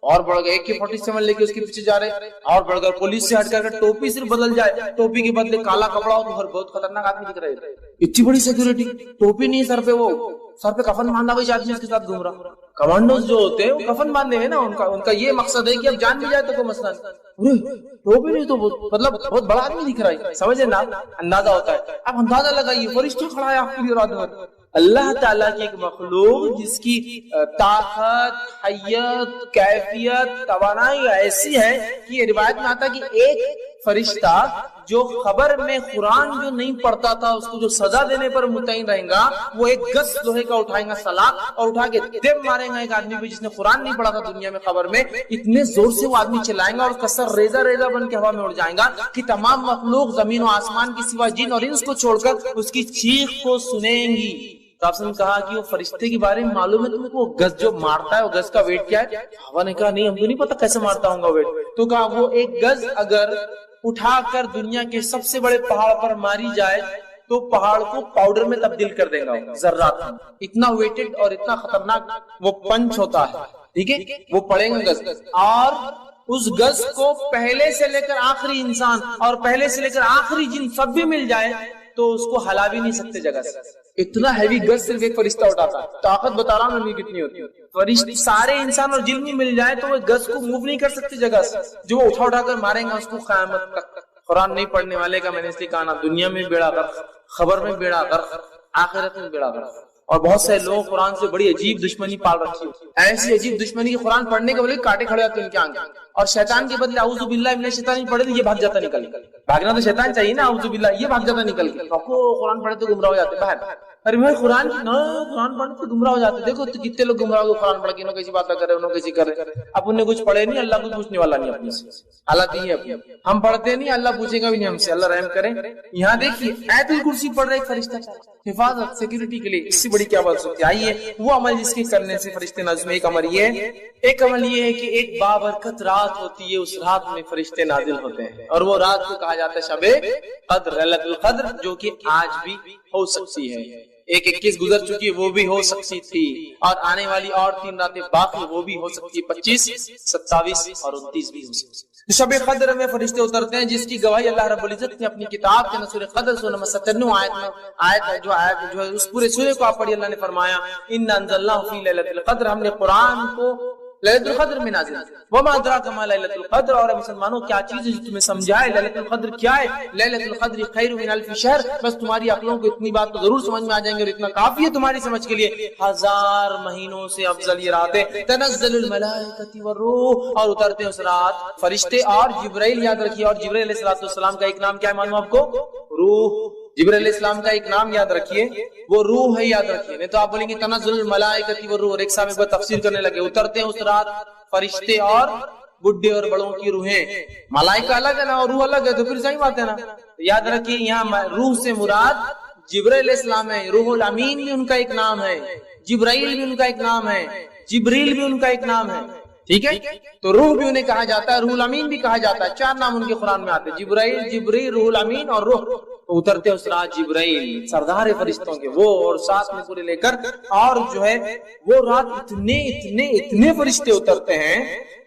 اور بڑھ گئے, AK-47 لے کے اس کے پیچھے جا رہے, اور بڑھ گئے پولیس سے ہٹ کر ٹوپی صرف بدل جائے, ٹوپی کے بدلے کالا کپڑا ہو تو بہت خطرناک آدمی دکھ رہے. اتنی بڑی سیکورٹی, ٹوپی نہیں سر پہ, وہ سر پہ کفن باندھا ہوئی آدمی اس کے ساتھ گھوم رہا. کمانڈوز جو ہوتے ہیں وہ کفن باندھے ہیں نا, ان کا یہ مقصد ہے کہ اب جان بھی جائے تو کوئی مسئلہ نہیں. ٹوپی نہیں تو مطلب بہت بڑا آدمی دکھ رہا ہے, سمجھے نا, اندازہ ہوتا ہے. اب اندازہ لگائیے فرشتہ کھڑا ہے آپ کے لیے رات بھر, اللہ تعالیٰ کی ایک مخلوق جس کی طاقت، حیت، کیفیت، توانائی ایسی ہے کہ یہ روایت میں آتا کہ ایک فرشتہ جو خبر میں قرآن جو نہیں پڑھتا تھا اس کو جو سزا دینے پر متعین رہے گا، وہ ایک گز لوہے کا اٹھائیں گا سلاخ اور اٹھا کے دم مارے گا ایک آدمی پہ جس نے قرآن نہیں پڑھا تھا دنیا میں خبر میں، اتنے زور سے وہ آدمی چلائیں گا اور اس کا سر ریزہ ریزہ بن کے ہوا میں اڑ جائے گا کہ تمام مخلوق زمین و آسمان کی سوا جن اور انس کو چھوڑ کر اس کی چیخ کو سنیں گی۔ تو آپ نے کہا کہ وہ فرشتے کے بارے میں معلوم ہے تمہیں کہ وہ گز جو مارتا ہے وہ گز کا ویٹ کیا ہے؟ ہوا نے کہا نہیں، ہم کو نہیں پتا کیسے مارتا ہوں گا ویٹ۔ تو کہا وہ ایک گز اگر اٹھا کر دنیا کے سب سے بڑے پہاڑ پر ماری جائے تو پہاڑ کو پاؤڈر میں تبدیل کر دے گا ذرات میں، اتنا ویٹڈ اور اتنا خطرناک وہ پنچ ہوتا ہے، ٹھیک ہے؟ وہ پڑے گا گز، اور اس گز کو پہلے سے لے کر آخری انسان اور پہلے سے لے کر آخری جن سب بھی مل جائے تو اس کو ہلا بھی نہیں سکتے جگہ سے، اتنا ہیوی گز صرف ایک فرشتہ اٹھاتا ہے۔ طاقت بتا رہا ہوں کتنی ہوتی ہے، فرشتے سارے انسان اور جن بھی مل جائے تو وہ گز کو موو نہیں کر سکتے جگہ سے، جو وہ اٹھا کر ماریں گا اس کو قیامت تک۔ قرآن نہیں پڑھنے والے کا میں نے اس لیے کہا نا، دنیا میں بیڑا غرق، خبر میں بیڑا غرق، آخرت میں بیڑا غرق۔ اور بہت سے لوگ قرآن سے بڑی عجیب دشمنی پال رکھی ہوتی ہے، ایسی عجیب دشمنی کہ قرآن پڑھنے کے بدلے کاٹے کھڑے ہوتے ہیں ان کے آنکھ، اور شیطان کے بدلے اعوذ باللہ من الشیطان پڑھے تو یہ بھاگ جاتا نکل کے، بھاگنا تو شیطان چاہیے نا، اعوذ باللہ یہ بھاگ جاتا نکل کے، قرآن پڑھے تو گمراہ ہو جاتے باہر۔ ارے بھائی قرآن پڑھنے تو گمراہ ہو جاتے، دیکھو تو کتنے لوگ گمراہ ہو قرآن پڑھ کے، انہوں کیسی باتیں کر رہے، انہوں کیسی کر رہے، اپن نے کچھ پڑھے نہیں، اللہ کچھ پوچھنے والا نہیں اپنے سے، حالت یہ ہے ہم پڑھتے نہیں، اللہ پوچھے گا بھی نہیں ہم سے، اللہ رحم کرے۔ یہاں دیکھیے آیت الکرسی پڑھ رہے ایک فرشتہ، حفاظت سیکورٹی کے لیے، اس سے بڑی کیا بات سکتی ہے؟ آئیے وہ عمل جس کے کرنے سے فرشتے نازل میں، ایک عمل یہ ہے کہ ایک بابرکت رات ہوتی ہے، اس رات میں فرشتے نازل ہوتے ہیں، اور وہ رات کو کہا جاتا ہے شب قدر، لیلۃ القدر، جو کہ آج بھی ہو سکتی ہے۔ ایک 21 گزر چکی ہے وہ بھی ہو سکتی تھی، اور آنے والی اور 3 راتیں باقی وہ بھی ہو سکتی ہے، 25، 27 اور 29 بھی ہو سکتی ہے۔ شب قدر میں فرشتے اترتے ہیں جس کی گواہی اللہ رب العزت نے اپنی کتاب کے سورہ قدر سورہ نمبر 97 آیت جو ہے اس پورے سورے کو آپ پڑھیے، اللہ نے فرمایا اِنَّا أَنزَلْنَاهُ فِي لَيْلَةِ الْقَدْرِ، ہم نے قرآن کو لیلۃ القدر میں نازل کیا۔ وَمَا أَدْرَاكَ مَا لَيْلَةُ الْقَدْرِ، اور مسلمانوں کیا چیز ہے جو تمہیں سمجھائے لیلۃ القدر کیا ہے؟ لیلۃ القدر خیر من الف شہر، بس تمہاری عقلوں کو اتنی بات تو ضرور سمجھ میں آ جائیں گے، اور اتنا کافی ہے تمہاری سمجھ کے لیے، 1000 مہینوں سے افضل یہ رات ہے۔ تنزل الملائکۃ والروح، اور اترتے ہیں اس رات فرشتے اور جبرائیل، یاد رکھیے، اور جبرائیل علیہ السلام کا ایک نام کیا ہے معلوم آپ کو؟ روح۔ جبرائیل علیہ السلام کا ایک نام یاد رکھیے، وہ روح ہے، یاد رکھیے، نہیں تو آپ بولیں گے تنزل الملائکۃ والروح، اور ایک ساتھ ایک بار تفسیر کرنے لگے۔ اترتے ہیں اس رات فرشتے اور بڈھے اور بڑوں کی روحیں، ملائکہ الگ ہے نا اور روح الگ ہے، تو پھر صحیح بات ہے نا۔ یاد رکھیے یہاں روح سے مراد جبرائیل علیہ السلام ہے، روح الامین بھی ان کا ایک نام ہے، جبرائیل بھی ان کا ایک نام ہے، جبریل بھی ان کا ایک نام ہے، ٹھیک ہے؟ تو روح بھی انہیں کہا جاتا ہے، روح الامین بھی کہا جاتا ہے، 4 نام ان کے قرآن میں آتے ہیں، جبرائیل، جبریل، روح الامین اور روح۔ تو اترتے اس رات جبرائیل سردار فرشتوں کے وہ، اور ساتھ میں پورے لے کر، اور جو ہے وہ رات اتنے فرشتے اترتے ہیں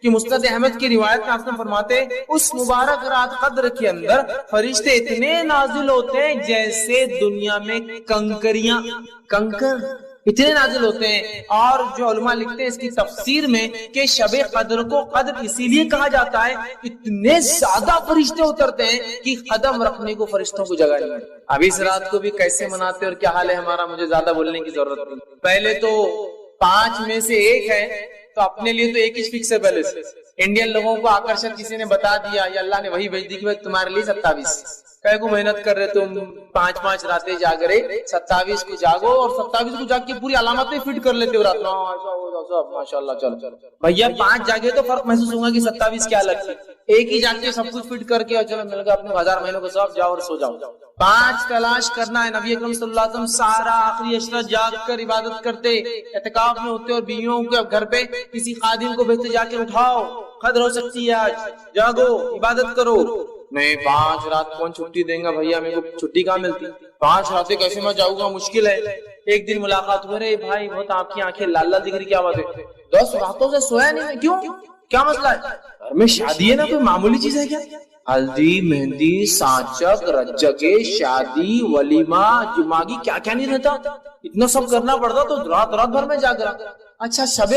کہ مستد احمد کی روایت میں آپ نے فرماتے اس مبارک رات قدر کے اندر فرشتے اتنے نازل ہوتے ہیں جیسے دنیا میں کنکر اتنے نازل ہوتے ہیں۔ اور جو علماء لکھتے ہیں اس کی تفسیر میں کہ شب قدر کو قدر اسی لیے کہا جاتا ہے، اتنے زیادہ فرشتے اترتے ہیں کہ قدم رکھنے کو فرشتوں کو جگہ نہیں۔ اب اس رات کو بھی کیسے مناتے اور کیا حال ہے ہمارا، مجھے زیادہ بولنے کی ضرورت نہیں۔ پہلے تو 5 میں سے 1 ہے، تو اپنے لیے تو 1 ہی فکس ہے پہلے سے۔ انڈین لوگوں کو آکرشن کسی نے بتا دیا یا اللہ نے وہی بھیج دی کہ تمہارے لیے 27 کہے کو محنت کر رہے تم 5 راتیں جاگ رہے، 27 کو جاگو، اور 27 کو جاگ کے پوری علامتیں فٹ کر لیتے ہو رات میں، ماشاء اللہ۔ چلو بھیا 5 جاگے تو فرق محسوس ہوگا کہ 27 کیا الگ ہے، 1 ہی جاگ کے سب کچھ فٹ کر کے، اور چلو مل گیا اپنے 1000 مہینوں کو سب، جاؤ اور سو جاؤ۔ 5 تلاش کرنا ہے۔ نبی اکرم صلی اللہ علیہ وسلم سارا آخری عشرہ جاگ کر عبادت کرتے، اعتکاف میں ہوتے، اور بیویوں کے گھر پہ کسی خادم کو بھیجتے جا کے اٹھاؤ، قدر ہو سکتی ہے آج، جاگو عبادت کرو۔ نہیں 5 رات کون چھٹی دیں گا بھیا، میرے کو چھٹی کہاں ملتی، 5 راتیں کیسے میں جاؤں گا، مشکل ہے۔ ایک دن ملاقات ہوئے، رہے بھائی بہت آپ کی آنکھیں لال لال دکھ رہی، کیا بات ہے؟ 10 راتوں سے سویا نہیں میں، کیوں، کیا مسئلہ ہے؟ گھر میں شادی ہے نا، کوئی معمولی چیز ہے کیا؟ ہلدی، مہندی، سانچک، رجگے، شادی، ولیمہ، جماگی، کیا کیا نہیں رہتا، اتنا سب کرنا پڑتا، تو رات بھر میں جاگ رہا۔ اچھا شب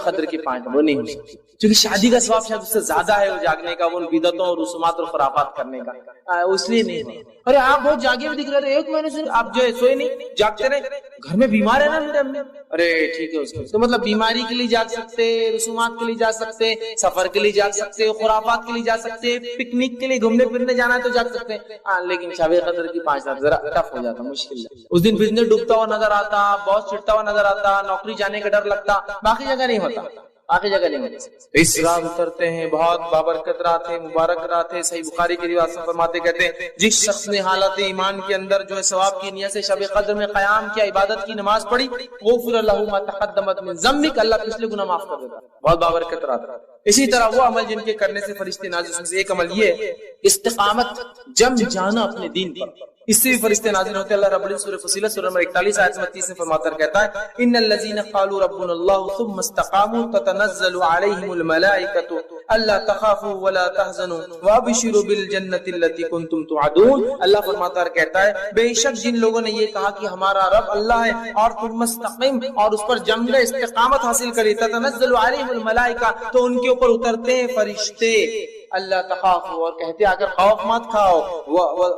قدر کی 5 وہ نہیں ہو سکتی، کیونکہ شادی کا ثواب شاید اس سے زیادہ ہے وہ جاگنے کا، وہ بدعتوں اور رسومات اور خرافات کرنے کا، اس لیے نہیں ہوا۔ ارے آپ بہت جاگے ہوئے دکھ رہے تھے، 1 مہینے سے آپ جو ہے سوئے نہیں، جاگتے رہے، گھر میں بیمار ہے نا میرے امی، ارے ٹھیک ہے، اس کو تو مطلب بیماری کے لیے جاگ سکتے، رسومات کے لیے جا سکتے، سفر کے لیے جاگ سکتے، خرافات کے لیے جا سکتے، پکنک کے لیے گھومنے پھرنے جانا ہے تو جاگ سکتے ہیں، لیکن شب قدر کی 5 رات ذرا ٹف ہو جاتا، مشکل ہے۔ اس دن بزنس ڈوبتا ہوا نظر آتا، باس چڑھتا ہوا نظر آتا، نوکری جانے کا ڈر لگتا، باقی جگہ نہیں ہوتا، باقی جگہ نہیں ہوتا۔ اس رات اترتے ہیں، بہت بابرکت رات ہے، مبارک رات ہے، صحیح بخاری کی روایت سے فرماتے کہتے ہیں جس شخص نے حالت ایمان کے اندر جو ہے ثواب کی نیت سے شب قدر میں قیام کیا، عبادت کی نماز پڑھی، غفر له ما تقدم من ذنبک، اللہ پچھلے گناہ معاف کر دیتا، بہت بابرکت رات۔ اسی طرح وہ عمل جن کے کرنے سے فرشتے نازل ہوتے ہیں، ایک عمل یہ ہے استقامت، جم جانا اپنے دین پر، اس سے بھی فرشتے نازل ہوتے ہیں۔ اللہ رب العزت سورہ فصیلت سورہ نمبر 41 آیت 30 میں فرماتا کہتا ہے ان الذين قالوا ربنا الله ثم استقاموا تتنزل عليهم الملائكة الا تخافوا ولا تحزنوا وابشروا بالجنة التي كنتم توعدون۔ اللہ فرماتا کہتا ہے بے شک جن لوگوں نے یہ کہا کہ ہمارا رب اللہ ہے اور تم مستقیم اور اس پر جم گئے، استقامت حاصل کری، تتنزل عليهم الملائكة تو ان کے اوپر اترتے ہیں فرشتے، اللہ تخافوا اور کہتے ہیں اگر خوف مت کھاؤ،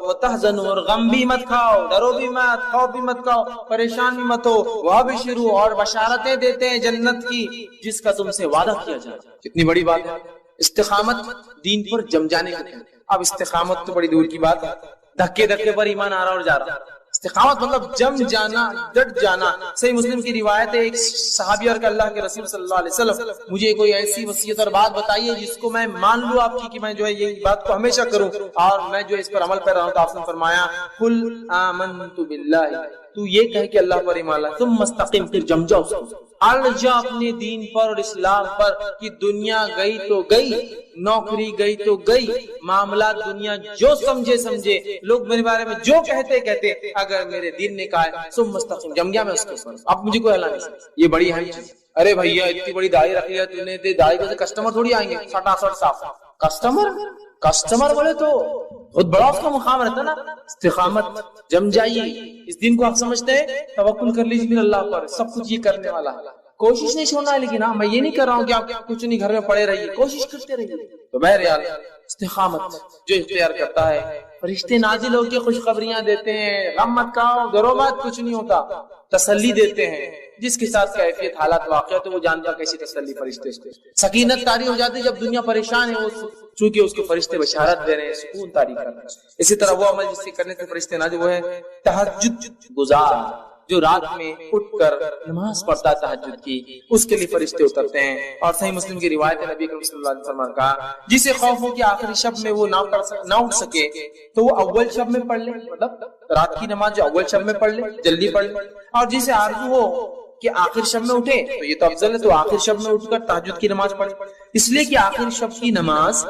وتحزنوا اور غم بھی مت کھاؤ، ڈرو بھی مت، خوف بھی مت کھاؤ، پریشان بھی مت ہو، وابشروا اور بشارتیں دیتے ہیں جنت کی جس کا تم سے وعدہ کیا جائے۔ کتنی بڑی بات ہے استقامت، دین پر جم جانے کا۔ اب استقامت تو بڑی دور کی بات ہے، دھکے دھکے پر ایمان آ رہا اور جا رہا۔ استقامت مطلب جم جانا، ڈٹ جانا۔ صحیح مسلم کی روایت ہے ایک صحابی اور کہ اللہ کے رسول صلی اللہ علیہ وسلم مجھے کوئی ایسی وصیت اور بات بتائیے جس کو میں مان لوں آپ کی کہ میں جو ہے یہ بات کو ہمیشہ کروں اور میں جو اس پر عمل کر رہا ہوں، تو آپ نے فرمایا قل آمنت باللہ، تو یہ کہے کہ اللہ پر ایمان لا، ثم مستقیم، پھر جم جاؤ اس کو، اڑ جا اپنے دین پر اور اسلام پر کہ دنیا گئی تو گئی، نوکری گئی تو گئی، معاملات دنیا جو سمجھے، لوگ میرے بارے میں جو کہتے، اگر میرے دین نے کہا ہے ثم مستقیم، جم گیا میں اس کے اوپر، اب مجھے کوئی ہلا نہیں سکتا۔ یہ بڑی اہم چیز۔ ارے بھیا اتنی بڑی داڑھی رکھی ہے تو نے، داڑھی کو کسٹمر تھوڑی آئیں گے فٹافٹ صاف، کسٹمر بولے تو بہت بڑا اس کا مقام رہتا نا۔ استقامت، جم جائیے، اس دن کو آپ سمجھتے ہیں، توکل کر لیجیے پھر اللہ پر، سب کچھ یہ کرنے والا ہے، کوشش نہیں چھوڑنا ہے، لیکن ہاں میں یہ نہیں کر رہا ہوں کہ آپ کچھ نہیں گھر میں پڑے رہیے، کوشش کرتے رہیے۔ تو بہرحال استقامت جو اختیار کرتا ہے، فرشتے نازل ہو کے خوشخبریاں دیتے ہیں، غم مت کھاؤ، ڈرو مت، کچھ نہیں ہوتا، تسلی دیتے ہیں، جس کے ساتھ کیفیت حالات واقع تو وہ جانتا کیسی تسلی فرشتے اس کو، سکینت طاری ہو جاتی جب دنیا پریشان ہے، وہ چونکہ اس کو فرشتے بشارت دے رہے ہیں، سکون طاری کر رہے ہیں۔ اسی طرح وہ عمل جس سے کرنے سے فرشتے نازل وہ ہے تہجد گزار، جو رات میں اٹھ کر نماز پڑھتا ہے تہجد کی، اس کے لیے فرشتے اترتے ہیں۔ اور صحیح مسلم کی روایت ہے نبی کریم صلی اللہ علیہ وسلم کا جسے خوف ہو کہ آخری شب میں وہ نہ اٹھ سکے تو وہ اول شب میں پڑھ لے، مطلب رات کی نماز جو اول شب میں پڑھ لے، جلدی پڑھ لے، اور جسے آرزو ہو کہ آخر شب میں اٹھے تو یہ تو افضل ہے، تو آخر شب میں اٹھ کر تہجد کی نماز پڑھے، اس لیے کہ آخر شب کی نماز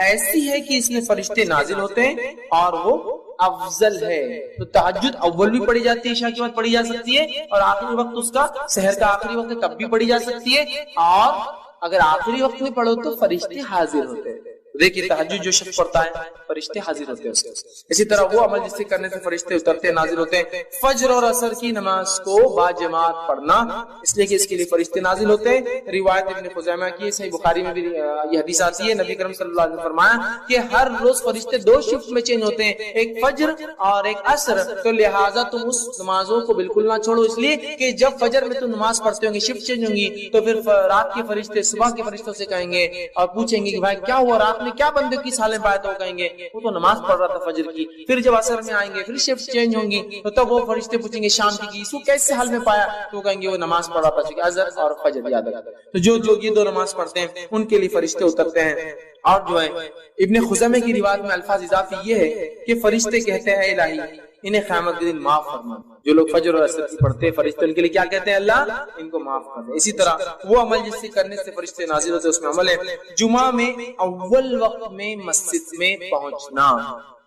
ایسی ہے کہ اس میں فرشتے نازل ہوتے ہیں اور وہ افضل ہے۔ تو تہجد اول بھی پڑھی جاتی ہے، عشاء کے بعد پڑھی جا سکتی ہے، اور آخری وقت اس کا سحر کا آخری وقت ہے تب بھی پڑھی جا سکتی ہے، اور اگر آخری وقت میں پڑھو تو فرشتے حاضر ہوتے ہیں۔ دیکھیے تہجد جو شخص پڑھتا ہے فرشتے حاضر ہوتے ہیں۔ اسی طرح وہ عمل جس سے کرنے سے فرشتے اترتے ہیں، نازل ہوتے ہیں، فجر اور عصر کی نماز کو باجماعت پڑھنا، اس لیے کہ اس کے لیے فرشتے نازل ہوتے ہیں۔ روایت ابن خزیمہ کی، صحیح بخاری میں بھی یہ حدیث آتی ہے، نبی کریم صلی اللہ علیہ وسلم نے فرمایا کہ ہر روز فرشتے 2 شفٹ میں چینج ہوتے ہیں، ایک فجر اور ایک عصر، تو لہٰذا تم اس نمازوں کو بالکل نہ چھوڑو، اس لیے کہ جب فجر میں تم نماز پڑھتے ہوں گے شفٹ چینج ہوں گی، تو پھر رات کے فرشتے صبح کے فرشتوں سے کہیں گے اور پوچھیں گے کہ بھائی کیا ہوا رات میں، کیا بندے کی سالیں پائے، تو کہیں گے وہ تو نماز پڑھ رہا تھا فجر کی، پھر جب عصر میں آئیں گے پھر شفٹ چینج ہوں گی، تو تب وہ فرشتے پوچھیں گے شام کی اس کو کیسے حال میں پایا، تو کہیں گے وہ نماز پڑھ رہا تھا، چونکہ عصر اور فجر یاد رکھا۔ تو جو یہ 2 نماز پڑھتے ہیں ان کے لیے فرشتے اترتے ہیں۔ اور جو ہے ابن خزیمہ کی روایت میں الفاظ اضافی یہ ہے کہ فرشتے کہتے ہیں اے الہی انہیں قیامت کے دن معاف فرما۔ جو لوگ فجر اور عصر کی پڑھتے ہیں فرشتے ان کے لیے کیا کہتے ہیں؟ اللہ ان کو معاف کر دے۔ اسی طرح وہ عمل جس سے کرنے سے فرشتے نازل ہوتے ہیں اس میں عمل ہے جمعہ میں اول وقت میں مسجد میں پہنچنا،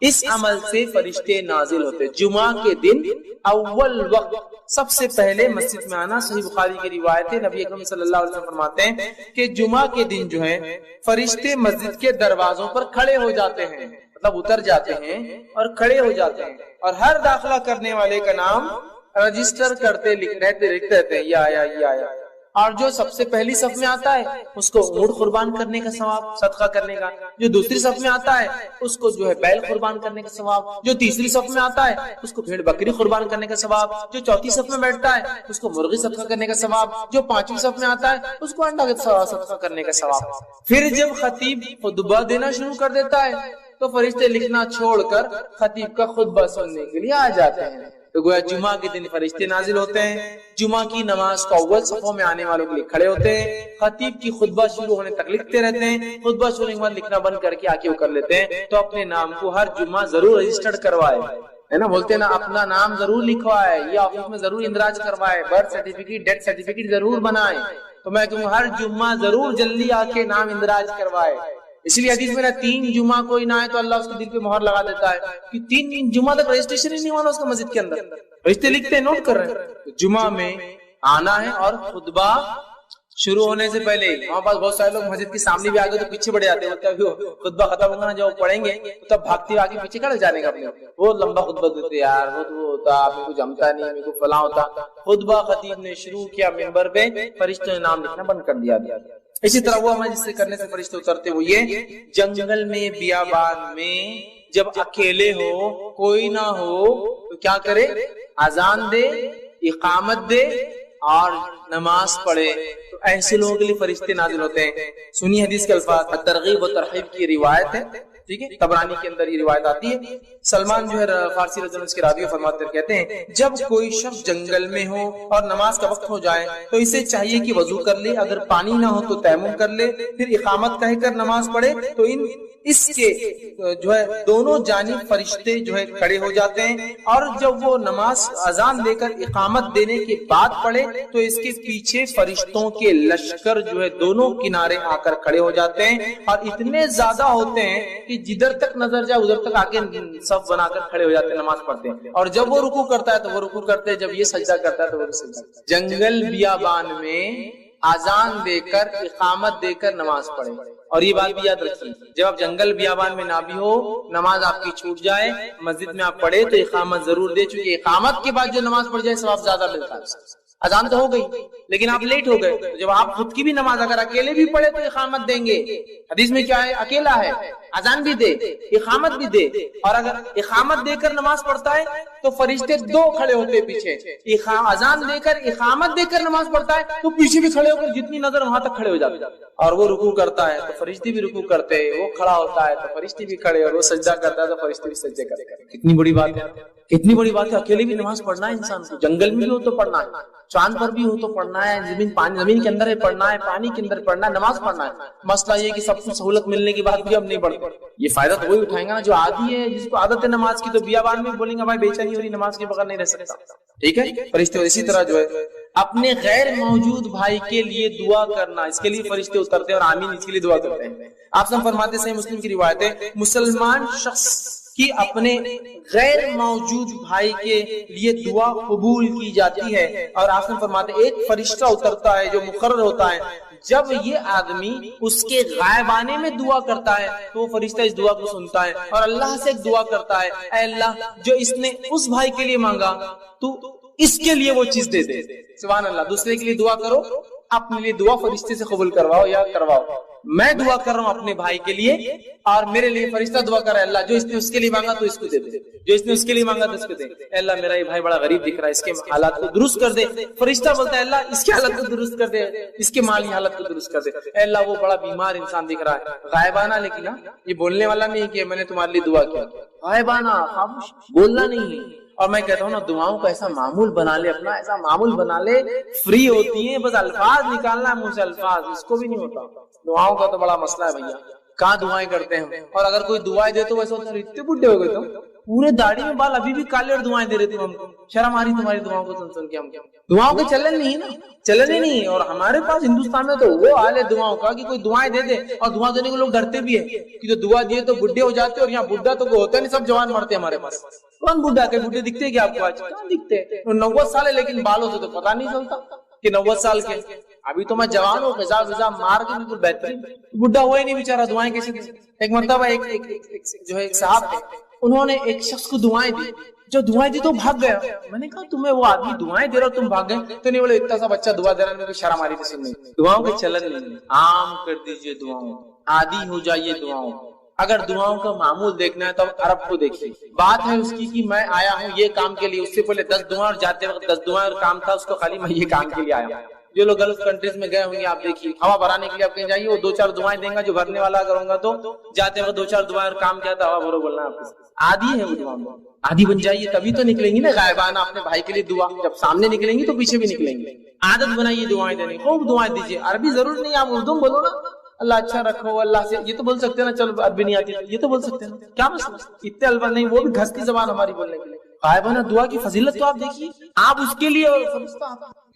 اس عمل سے فرشتے نازل ہوتے ہیں۔ جمعہ کے دن اول وقت سب سے پہلے مسجد میں آنا، صحیح بخاری کی روایت ہے، نبی اکرم صلی اللہ علیہ وسلم فرماتے ہیں کہ جمعہ کے دن جو ہے فرشتے مسجد کے دروازوں پر کھڑے ہو جاتے ہیں، مطلب اتر جاتے ہیں اور کھڑے ہو جاتے ہیں، اور ہر داخلہ کرنے والے کا نام رجسٹر کرتے لکھتے رہتے ہیں، یہ آیا یہ آیا، اور جو سب سے پہلی صف میں آتا ہے اس کو اونٹ قربان کرنے کا ثواب، صدقہ کرنے کا. جو دوسری صف میں آتا ہے اس کو جو ہے بیل قربان کرنے کا ثواب. جو تیسری صف میں آتا ہے اس کو بھیڑ بکری قربان کرنے کا ثواب. جو چوتھی صف میں بیٹھتا ہے اس کو مرغی صدقہ کرنے کا ثواب. جو پانچویں صف میں آتا ہے اس کو انڈا صدقہ کرنے کا ثواب. پھر جب خطیب خطبہ دینا شروع کر دیتا ہے تو فرشتے لکھنا چھوڑ کر خطیب کا خطبہ سننے کے لیے آ جاتے ہیں. تو گویا جمعہ کے دن فرشتے نازل ہوتے ہیں، جمعہ کی نماز کو اول صفوں میں آنے والوں کے لیے کھڑے ہوتے ہیں، خطیب کی خطبہ شروع ہونے تک لکھتے رہتے ہیں، خطبہ شروع ہونے کے بعد لکھنا بند کر کے آ کے وہ کر لیتے ہیں. تو اپنے نام کو ہر جمعہ ضرور رجسٹرڈ کروائے، ہے نا، بولتے ہیں نا اپنا نام ضرور لکھوائے، یہ آفس میں ضرور اندراج کروائے، برتھ سرٹیفکیٹ ڈیتھ سرٹیفکیٹ ضرور بنائے. تو میں کہوں ہر جمعہ ضرور جلدی آ کے نام اندراج کروائے. اس لیے حدیث میں 3 جمعہ کوئی نہ آئے تو اللہ اس کے دل پہ مہر لگا دیتا ہے کہ 3 جمعہ تک رجسٹریشن ہی نہیں ہونا اس کا مسجد کے اندر. رشتے لکھتے ہیں، نوٹ کر رہے ہیں. جمعہ میں آنا ہے اور خطبہ شروع ہونے سے پہلے ہمارے پاس بہت سارے لوگ مسجد کے سامنے بھی آگے تو پیچھے بڑھے جاتے ہیں. خطبہ ختم ہوگا نا جب پڑھیں گے تب بھاگتے آگے پیچھے کھڑے جانے کا اپنے وہ لمبا خطبہ دیتے یار وہ ہوتا میرے کو جمتا نہیں، میرے کو فلاں ہوتا. خطبہ خطیب نے شروع کیا منبر پہ، فرشتوں نے نام لکھنا بند کر دیا. اسی طرح وہ ہمیں جس سے کرنے سے فرشتے اترتے ہوئے جنگل میں بیابان میں جب اکیلے ہو کوئی نہ ہو تو کیا کرے؟ اذان دے، اقامت دے اور نماز پڑھے. تو ایسے لوگوں کے لیے فرشتے نازل ہوتے ہیں. سنی حدیث کے الفاظ، ترغیب و ترہیب کی روایت ہے، ٹھیک ہے، طبرانی کے اندر یہ روایت آتی ہے. سلمان جو ہے فارسی رضی اللہ عنہ کے راوی فرماتے ہیں، کہتے ہیں جب کوئی شخص جنگل میں ہو اور نماز کا وقت ہو جائے تو اسے چاہیے کہ وضو کر لے، اگر پانی نہ ہو تو تیمم کر لے، پھر اقامت کہہ کر نماز پڑھے. تو اس کے جو ہے دونوں جانب فرشتے جو ہے کھڑے ہو جاتے ہیں، اور جب وہ نماز اذان دے کر اقامت دینے کے بعد پڑھے تو اس کے پیچھے فرشتوں کے لشکر جو ہے دونوں کنارے آ کر کھڑے ہو جاتے ہیں، اور اتنے زیادہ ہوتے ہیں کہ جدھر تک نظر جائے ادھر تک آگے سب بنا کر کھڑے ہو جاتے ہیں، نماز پڑھتے ہیں. اور جب وہ رکوع کرتا ہے تو وہ رکوع کرتے ہیں، جب یہ سجدہ کرتا ہے تو وہ سجدہ کرتے ہیں. جنگل بیابان میں اذان دے کر اقامت دے کر نماز پڑھے. اور یہ بات بھی یاد رکھیے، جب آپ جنگل بیابان میں نہ بھی ہو، نماز آپ کی چھوٹ جائے، مسجد میں آپ پڑھے تو اقامت ضرور دے، چونکہ اقامت کے بعد جو نماز پڑھ جائے ثواب زیادہ ملتا ہے. اذان تو ہو گئی لیکن آپ لیٹ ہو گئے، تو جب آپ خود کی بھی نماز اگر اکیلے بھی پڑھے تو اقامت دیں گے. حدیث میں کیا ہے؟ اکیلا ہے، اذان بھی دے، اقامت بھی دے. اور اگر اقامت دے کر نماز پڑھتا ہے تو فرشتے 2 کھڑے ہوتے پیچھے. اذان دے کر اقامت دے کر نماز پڑھتا ہے تو پیچھے بھی کھڑے ہو کر جتنی نظر وہاں تک کھڑے ہو جاتے. اور وہ رکوع کرتا ہے تو فرشتے بھی رکوع کرتے ہیں، وہ کھڑا ہوتا ہے تو فرشتے بھی کھڑے، اور وہ سجدہ کرتا ہے تو فرشتے بھی سجدے کرتے. کتنی بڑی بات ہے، کتنی بڑی بات ہے. اکیلے بھی نماز پڑھنا ہے انسان کو، جنگل میں بھی ہو تو پڑھنا ہے، چاند پر بھی ہو تو پڑھنا ہے، زمین کے اندر ہے پڑھنا ہے، پانی کے اندر پڑھنا ہے، نماز پڑھنا ہے. مسئلہ یہ کہ سب کو سہولت ملنے کے بعد بھی ہم نہیں پڑھتے. یہ فائدہ تو وہی اٹھائیں گا نا جو عادی ہے، جس کو عادت ہے نماز کی. تو بیابان میں بولیں گے بھائی بے چینی ہو رہی، نماز کے بغیر نہیں رہ سکتا، ٹھیک ہے. فرشتے اسی طرح جو ہے اپنے غیر موجود بھائی کے لیے دعا کرنا، اس کے لیے فرشتے اترتے ہیں اور آمین اس کے لیے دعا کرتے ہیں. آپ سب فرماتے ہیں، مسلم کی روایت ہے، مسلمان شخص کی اپنے غیر موجود بھائی کے لیے دعا قبول کی جاتی ہے. اور آپ نے فرماتے ایک فرشتہ اترتا ہے جو مقرر ہوتا ہے، جب یہ آدمی اس کے غائبانے میں دعا کرتا ہے تو وہ فرشتہ اس دعا کو سنتا ہے اور اللہ سے ایک دعا کرتا ہے، اے اللہ جو اس نے اس بھائی کے لیے مانگا تو اس کے لیے وہ چیز دے دے. سبحان اللہ. دوسرے کے لیے دعا کرو، اپنے لیے دعا فرشتے سے قبول کرواؤ یا کرواؤ. میں دعا کر رہا ہوں اپنے بھائی کے لیے اور میرے لیے فرشتہ دعا کر رہا ہے، اللہ جو اس نے اس کے لیے مانگا تو اس کو دے دے، جو اس نے اس کے لیے مانگا تو اس کو دے. اے اللہ میرا یہ بھائی بڑا غریب دکھ رہا ہے، اس کے حالات کو درست کر دے. فرشتہ بولتا ہے اللہ اس کے حالت کو درست کر دے، اس کے مالی حالت کو درست کر دے. اے اللہ وہ بڑا بیمار انسان دکھ رہا ہے، غائبانہ، لیکن یہ بولنے والا نہیں کہ میں نے تمہارے لیے دعا کیا، غائبانہ خاموش، بولنا نہیں. اور میں کہتا ہوں نا دعاؤں کو ایسا معمول بنا لے، اپنا ایسا معمول بنا لے، فری ہوتی ہیں، بس الفاظ نکالنا ہے منہ سے، الفاظ اس کو بھی نہیں ہوتا. دعاؤں کا تو بڑا مسئلہ ہے بھیا، کہاں دعائیں کرتے ہیں. اور اگر کوئی دعائیں دے تو ویسے ہوتا ہے اتنے بڈھے ہو گئے تم، پورے داڑھی میں بال ابھی بھی کالے اور دعائیں دے رہے تم ہم کو. شرم آ رہی تمہاری دعاؤں کو سن کے. ہم دعاؤں کے چلن نہیں نا، چلن ہی نہیں. اور ہمارے پاس ہندوستان میں تو وہ حال ہے دعاؤں کا کہ کوئی دعائیں دے دے اور دعا دینے کو لوگ ڈرتے بھی ہیں کہ جو دعا دیے تو بڈھے ہو جاتے، اور یہاں بڈھا تو کوئی ہوتا نہیں، سب جوان مرتے ہمارے پاس. کون بڈھا کے بڈھے دکھتے کیا آپ کو آج؟ کہاں دکھتے؟ 90 سال ہے لیکن بالوں سے تو پتا نہیں چلتا کہ 90 سال کے. ابھی تو میں جوان ہوں، غذا وزا مار کے بالکل بہترین. بڈھا ہوا ہی نہیں بیچارہ، دعائیں کیسے دے؟ ایک مرتبہ ایک جو ہے ایک صاحب تھے، انہوں نے ایک شخص کو دعائیں دی، جو دعائیں دی تو بھاگ گیا. میں نے کہا تمہیں وہ آدمی دعائیں دے رہا تم بھاگ گئے؟ تو نہیں بولے اتنا سا بچہ دعا دے رہا ہے، شرم آ رہی تھی سننے. دعاؤں کے چلن نہیں، عام کر دیجئے دعاؤں، عادی ہو جائیے دعاؤں. اگر دعاؤں کا معمول دیکھنا ہے تو عرب کو دیکھیے. بات ہے اس کی کہ میں آیا ہوں یہ کام کے لیے، اس سے پہلے 10 دعائیں اور جاتے وقت 10 دعائیں اور کام تھا اس کو خالی میں یہ کام کے لیے آیا ہوں. جو لوگ گلف کنٹریز میں گئے ہوں گے آپ دیکھیے، ہوا بھرانے کے لیے آپ کہیں جائیے وہ 2-4 دعائیں دیں گا، جو بھرنے والا اگر ہوگا تو جاتے وقت 2-4 دعائیں اور کام کیا تھا ہوا بھرو بولنا. آپ عادی ہے وہ دعائیں، عادی بن جائیے تبھی تو نکلیں گی نا غائبانہ اپنے بھائی کے لیے دعا. جب سامنے نکلیں گی تو پیچھے بھی نکلیں گے. عادت بنائیے دعائیں دینے، خوب دعائیں دیجیے. عربی ضرور نہیں، آپ اردو بولو نا، اللہ اچھا رکھو اللہ سے، یہ تو بول سکتے ہیں نا. چلو عربی نہیں آتی یہ تو بول سکتے ہیں، کیا مسئلہ؟ اتنے الفاظ نہیں، وہ بھی گھس کی زبان ہماری بولنے کے لیے. غائبانہ دعا کی فضیلت تو آپ دیکھیے، آپ اس کے لیے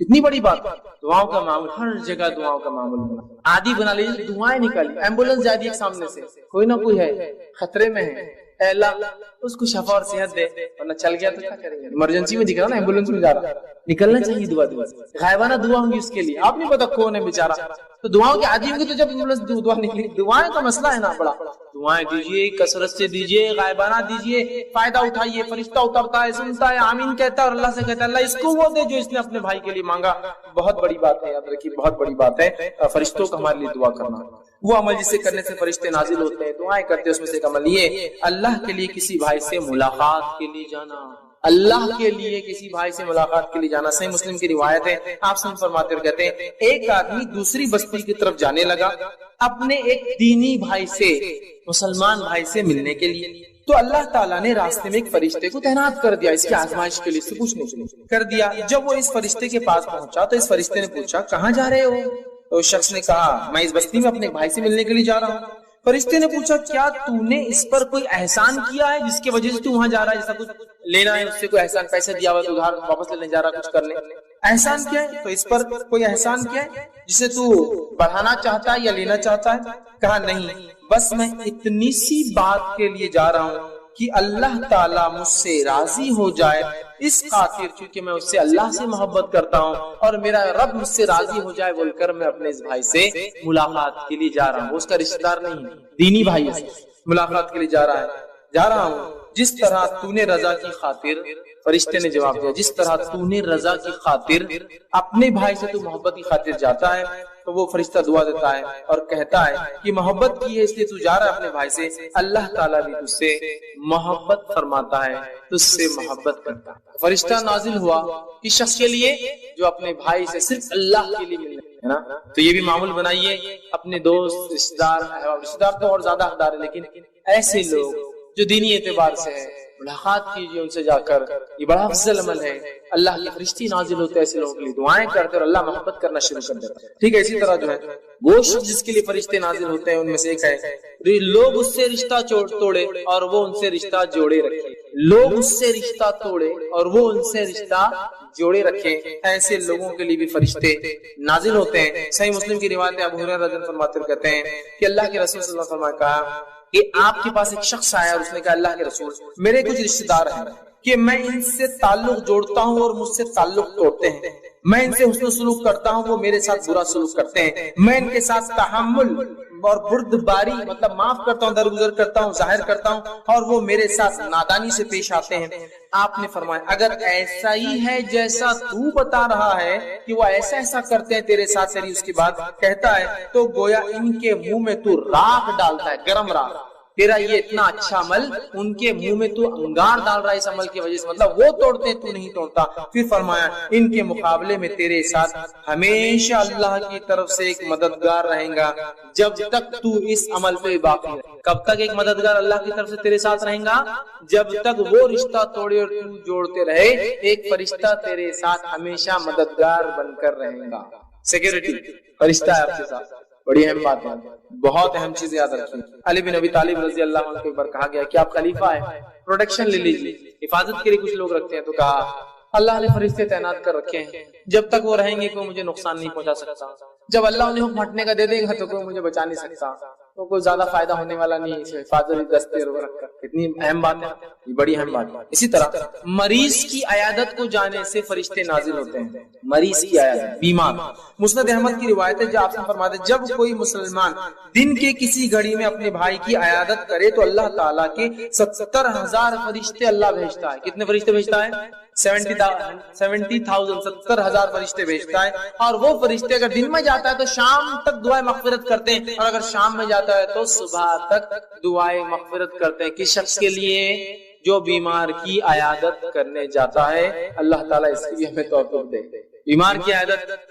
اتنی بڑی بات. دعاؤں کا معمول ہر جگہ، دعاؤں کا معمول عادی بنا لیجیے. دعائیں نکالیے. ایمبولینس جا رہی ہے سامنے سے، کوئی نہ کوئی ہے خطرے میں ہے، اے اللہ اس کو شفا اور صحت دے، ورنہ چل گیا تو کیا کریں گے؟ ایمرجنسی میں دکھ رہا نا، ایمبولینس میں جا رہا، نکلنا چاہیے دعا دعا. غائبانہ دعا ہوں گی اس کے لیے، آپ نہیں پتا کون ہے بیچارہ. تو دعاؤں کی عادی ہوں گے تو جب ایمبولینس دعا نکلی. دعائیں کا مسئلہ ہے نا بڑا. دعائیں دیجیے، کثرت سے دیجیے، غائبانہ دیجیے، فائدہ اٹھائیے. فرشتہ اترتا ہے، سنتا ہے، آمین کہتا ہے اور اللہ سے کہتا ہے اللہ اس کو وہ دے جو اس نے اپنے بھائی کے لیے مانگا. بہت بڑی بات ہے، یاد رکھیے بہت بڑی بات ہے فرشتوں کا ہمارے لیے دعا کرنا. وہ عمل جسے کرنے سے فرشتے نازل ہوتے ہیں، دعائیں کرتے ہیں. اس میں سے ایک عمل یہ اللہ کے لیے کسی بھائی سے ملاقات کے لیے جانا. اللہ کے لیے کسی بھائی سے ملاقات کے لیے جانا. صحیح مسلم کی روایت ہے، آپ سے فرماتے اور کہتے ہیں ایک آدمی دوسری بستی کی طرف جانے لگا اپنے ایک دینی بھائی سے، مسلمان بھائی سے ملنے کے لیے. تو اللہ تعالیٰ نے راستے میں ایک فرشتے کو تعینات کر دیا، اس کی آزمائش کے لیے، اس سے پوچھنے کے لیے کر دیا. جب وہ اس فرشتے کے پاس پہنچا تو اس فرشتے نے پوچھا کہاں جا رہے ہو؟ تو شخص نے کہا میں اس بستی میں اپنے بھائی سے ملنے کے لیے جا رہا ہوں. فرشتے نے پوچھا کیا تو نے اس پر کوئی احسان کیا ہے جس کی وجہ سے تو وہاں جا رہا ہے؟ جیسا کچھ لینا ہے اس سے، کوئی احسان، پیسے دیا ہوا تو ادھار واپس لینے جا رہا، کچھ کرنے، احسان کیا ہے؟ تو اس پر کوئی احسان کیا ہے جسے تو بڑھانا چاہتا ہے یا لینا چاہتا ہے؟ کہا نہیں، بس میں اتنی سی بات کے لیے جا رہا ہوں کہ اللہ تعالیٰ مجھ سے راضی ہو جائے، اس خاطر چونکہ میں اس سے اللہ سے محبت کرتا ہوں اور میرا رب مجھ سے راضی ہو جائے بول کر میں اپنے اس بھائی سے ملاقات کے لیے جا رہا ہوں. وہ اس کا رشتہ دار نہیں ہے، دینی بھائی ہے، ملاقات کے لیے جا رہا ہوں جس طرح تو نے رضا کی خاطر. فرشتے نے جواب دیا جس طرح تو نے رضا کی خاطر اپنے بھائی سے تو محبت کی خاطر جاتا ہے. تو وہ فرشتہ دعا دیتا ہے اور کہتا ہے کہ محبت کی ہے اس لیے تو جا رہا ہے اپنے بھائی سے، اللہ تعالیٰ بھی تجھ سے محبت فرماتا ہے، تجھ سے محبت کرتا ہے. فرشتہ نازل ہوا اس شخص کے لیے جو اپنے بھائی سے صرف اللہ کے لیے ملنے ہے نا. تو یہ بھی معمول بنائیے، اپنے دوست، رشتہ دار تو اور زیادہ حقدار ہے، لیکن ایسے لوگ جو دینی اعتبار سے ہے ملاقات کیجیے ان سے جا کر. یہ بڑا افضل عمل ہے. اللہ کے فرشتے نازل ہوتے ہیں ایسے لوگوں کے لیے، دعائیں کرتے اور اللہ محبت کرنا شروع کر دیتا ہے. ٹھیک ہے، اسی طرح جو ہے وہ شخص جس کے لیے فرشتے نازل ہوتے ہیں ان میں سے ایک ہے لوگ اس سے رشتہ توڑے اور وہ ان سے رشتہ جوڑے رکھے. لوگ اس سے رشتہ توڑے اور وہ ان سے رشتہ جوڑے رکھے. ایسے لوگوں کے لیے بھی فرشتے نازل ہوتے ہیں. صحیح مسلم کی روایت ہے، ابو ہریرہ رضی اللہ عنہ فرماتے ہیں کہتے ہیں کہ اللہ کے رسول صلی اللہ علیہ وسلم نے کہا کہ آپ کے پاس ایک شخص آیا اور اس نے کہا اللہ کے رسول میرے کچھ رشتہ دار ہیں کہ میں ان سے تعلق جوڑتا ہوں اور مجھ سے تعلق توڑتے ہیں. میں ان سے حسن سلوک کرتا ہوں، وہ میرے ساتھ برا سلوک کرتے ہیں. میں ان کے ساتھ تحمل اور بردباری مطلب معاف کرتا ہوں، درگزر کرتا ہوں، ظاہر کرتا ہوں، اور وہ میرے ساتھ نادانی سے پیش آتے ہیں. آپ نے فرمایا اگر ایسا ہی ہے جیسا تو بتا رہا ہے کہ وہ ایسا کرتے ہیں تیرے ساتھ، تیری اس کی بات کہتا ہے تو گویا ان کے منہ میں تو راکھ ڈالتا ہے، گرم راکھ. تیرا یہ اتنا اچھا عمل ان کے منہ میں تو انگار ڈال رہا ہے اس عمل کی وجہ سے، مطلب وہ توڑتے تو نہیں توڑتا. پھر فرمایا ان کے مقابلے میں تیرے ساتھ ہمیشہ اللہ کی طرف سے ایک مددگار رہے گا جب تک تو اس عمل پہ باقی رہے. کب تک ایک مددگار اللہ کی طرف سے تیرے ساتھ رہے گا؟ جب تک وہ رشتہ توڑے اور تو جوڑتے رہے. ایک فرشتہ تیرے ساتھ ہمیشہ مددگار بن کر رہے گا. سیکیورٹی فرشتہ ہے آپ کے ساتھ، بڑی اہم بات ہے، بہت اہم چیز یاد رکھیں. علی بن ابی طالب رضی اللہ عنہ کو ایک بار کہا گیا کہ آپ خلیفہ ہیں، پروٹیکشن لے لیجیے، حفاظت کے لیے کچھ لوگ رکھتے ہیں. تو کہا اللہ نے فرشتے تعینات کر رکھے ہیں، جب تک وہ رہیں گے کوئی مجھے نقصان نہیں پہنچا سکتا. جب اللہ انہیں حکم ہٹنے کا دے دے گا تو کوئی مجھے بچا نہیں سکتا. تو کوئی زیادہ فائدہ ہونے والا نہیں ہے حفاظتی دستے رکھ کر. کتنی اہم بات ہے، یہ بڑی اہم بات ہے. اسی طرح مریض کی عیادت کو جانے سے فرشتے نازل ہوتے ہیں. مریض کی عیادت، بیمار. مسند احمد کی روایت ہے، جو آپ سے فرماتے ہیں جب کوئی مسلمان دن کے کسی گھڑی میں اپنے بھائی کی عیادت کرے تو اللہ تعالیٰ کے 70,000 فرشتے اللہ بھیجتا ہے. کتنے فرشتے بھیجتا ہے؟ 70,000 70,000 فرشتے بھیجتا ہے. اور وہ فرشتے اگر دن میں جاتا ہے تو شام تک دعائیں مغفرت کرتے ہیں، اور اگر شام میں جاتا ہے تو صبح تک دعائیں مغفرت کرتے ہیں. کس شخص کے لیے؟ جو بیمار کی عیادت کرنے جاتا ہے. اللہ تعالیٰ اس کی بھی ہمیں توفیق دے. بیمار کی عیادت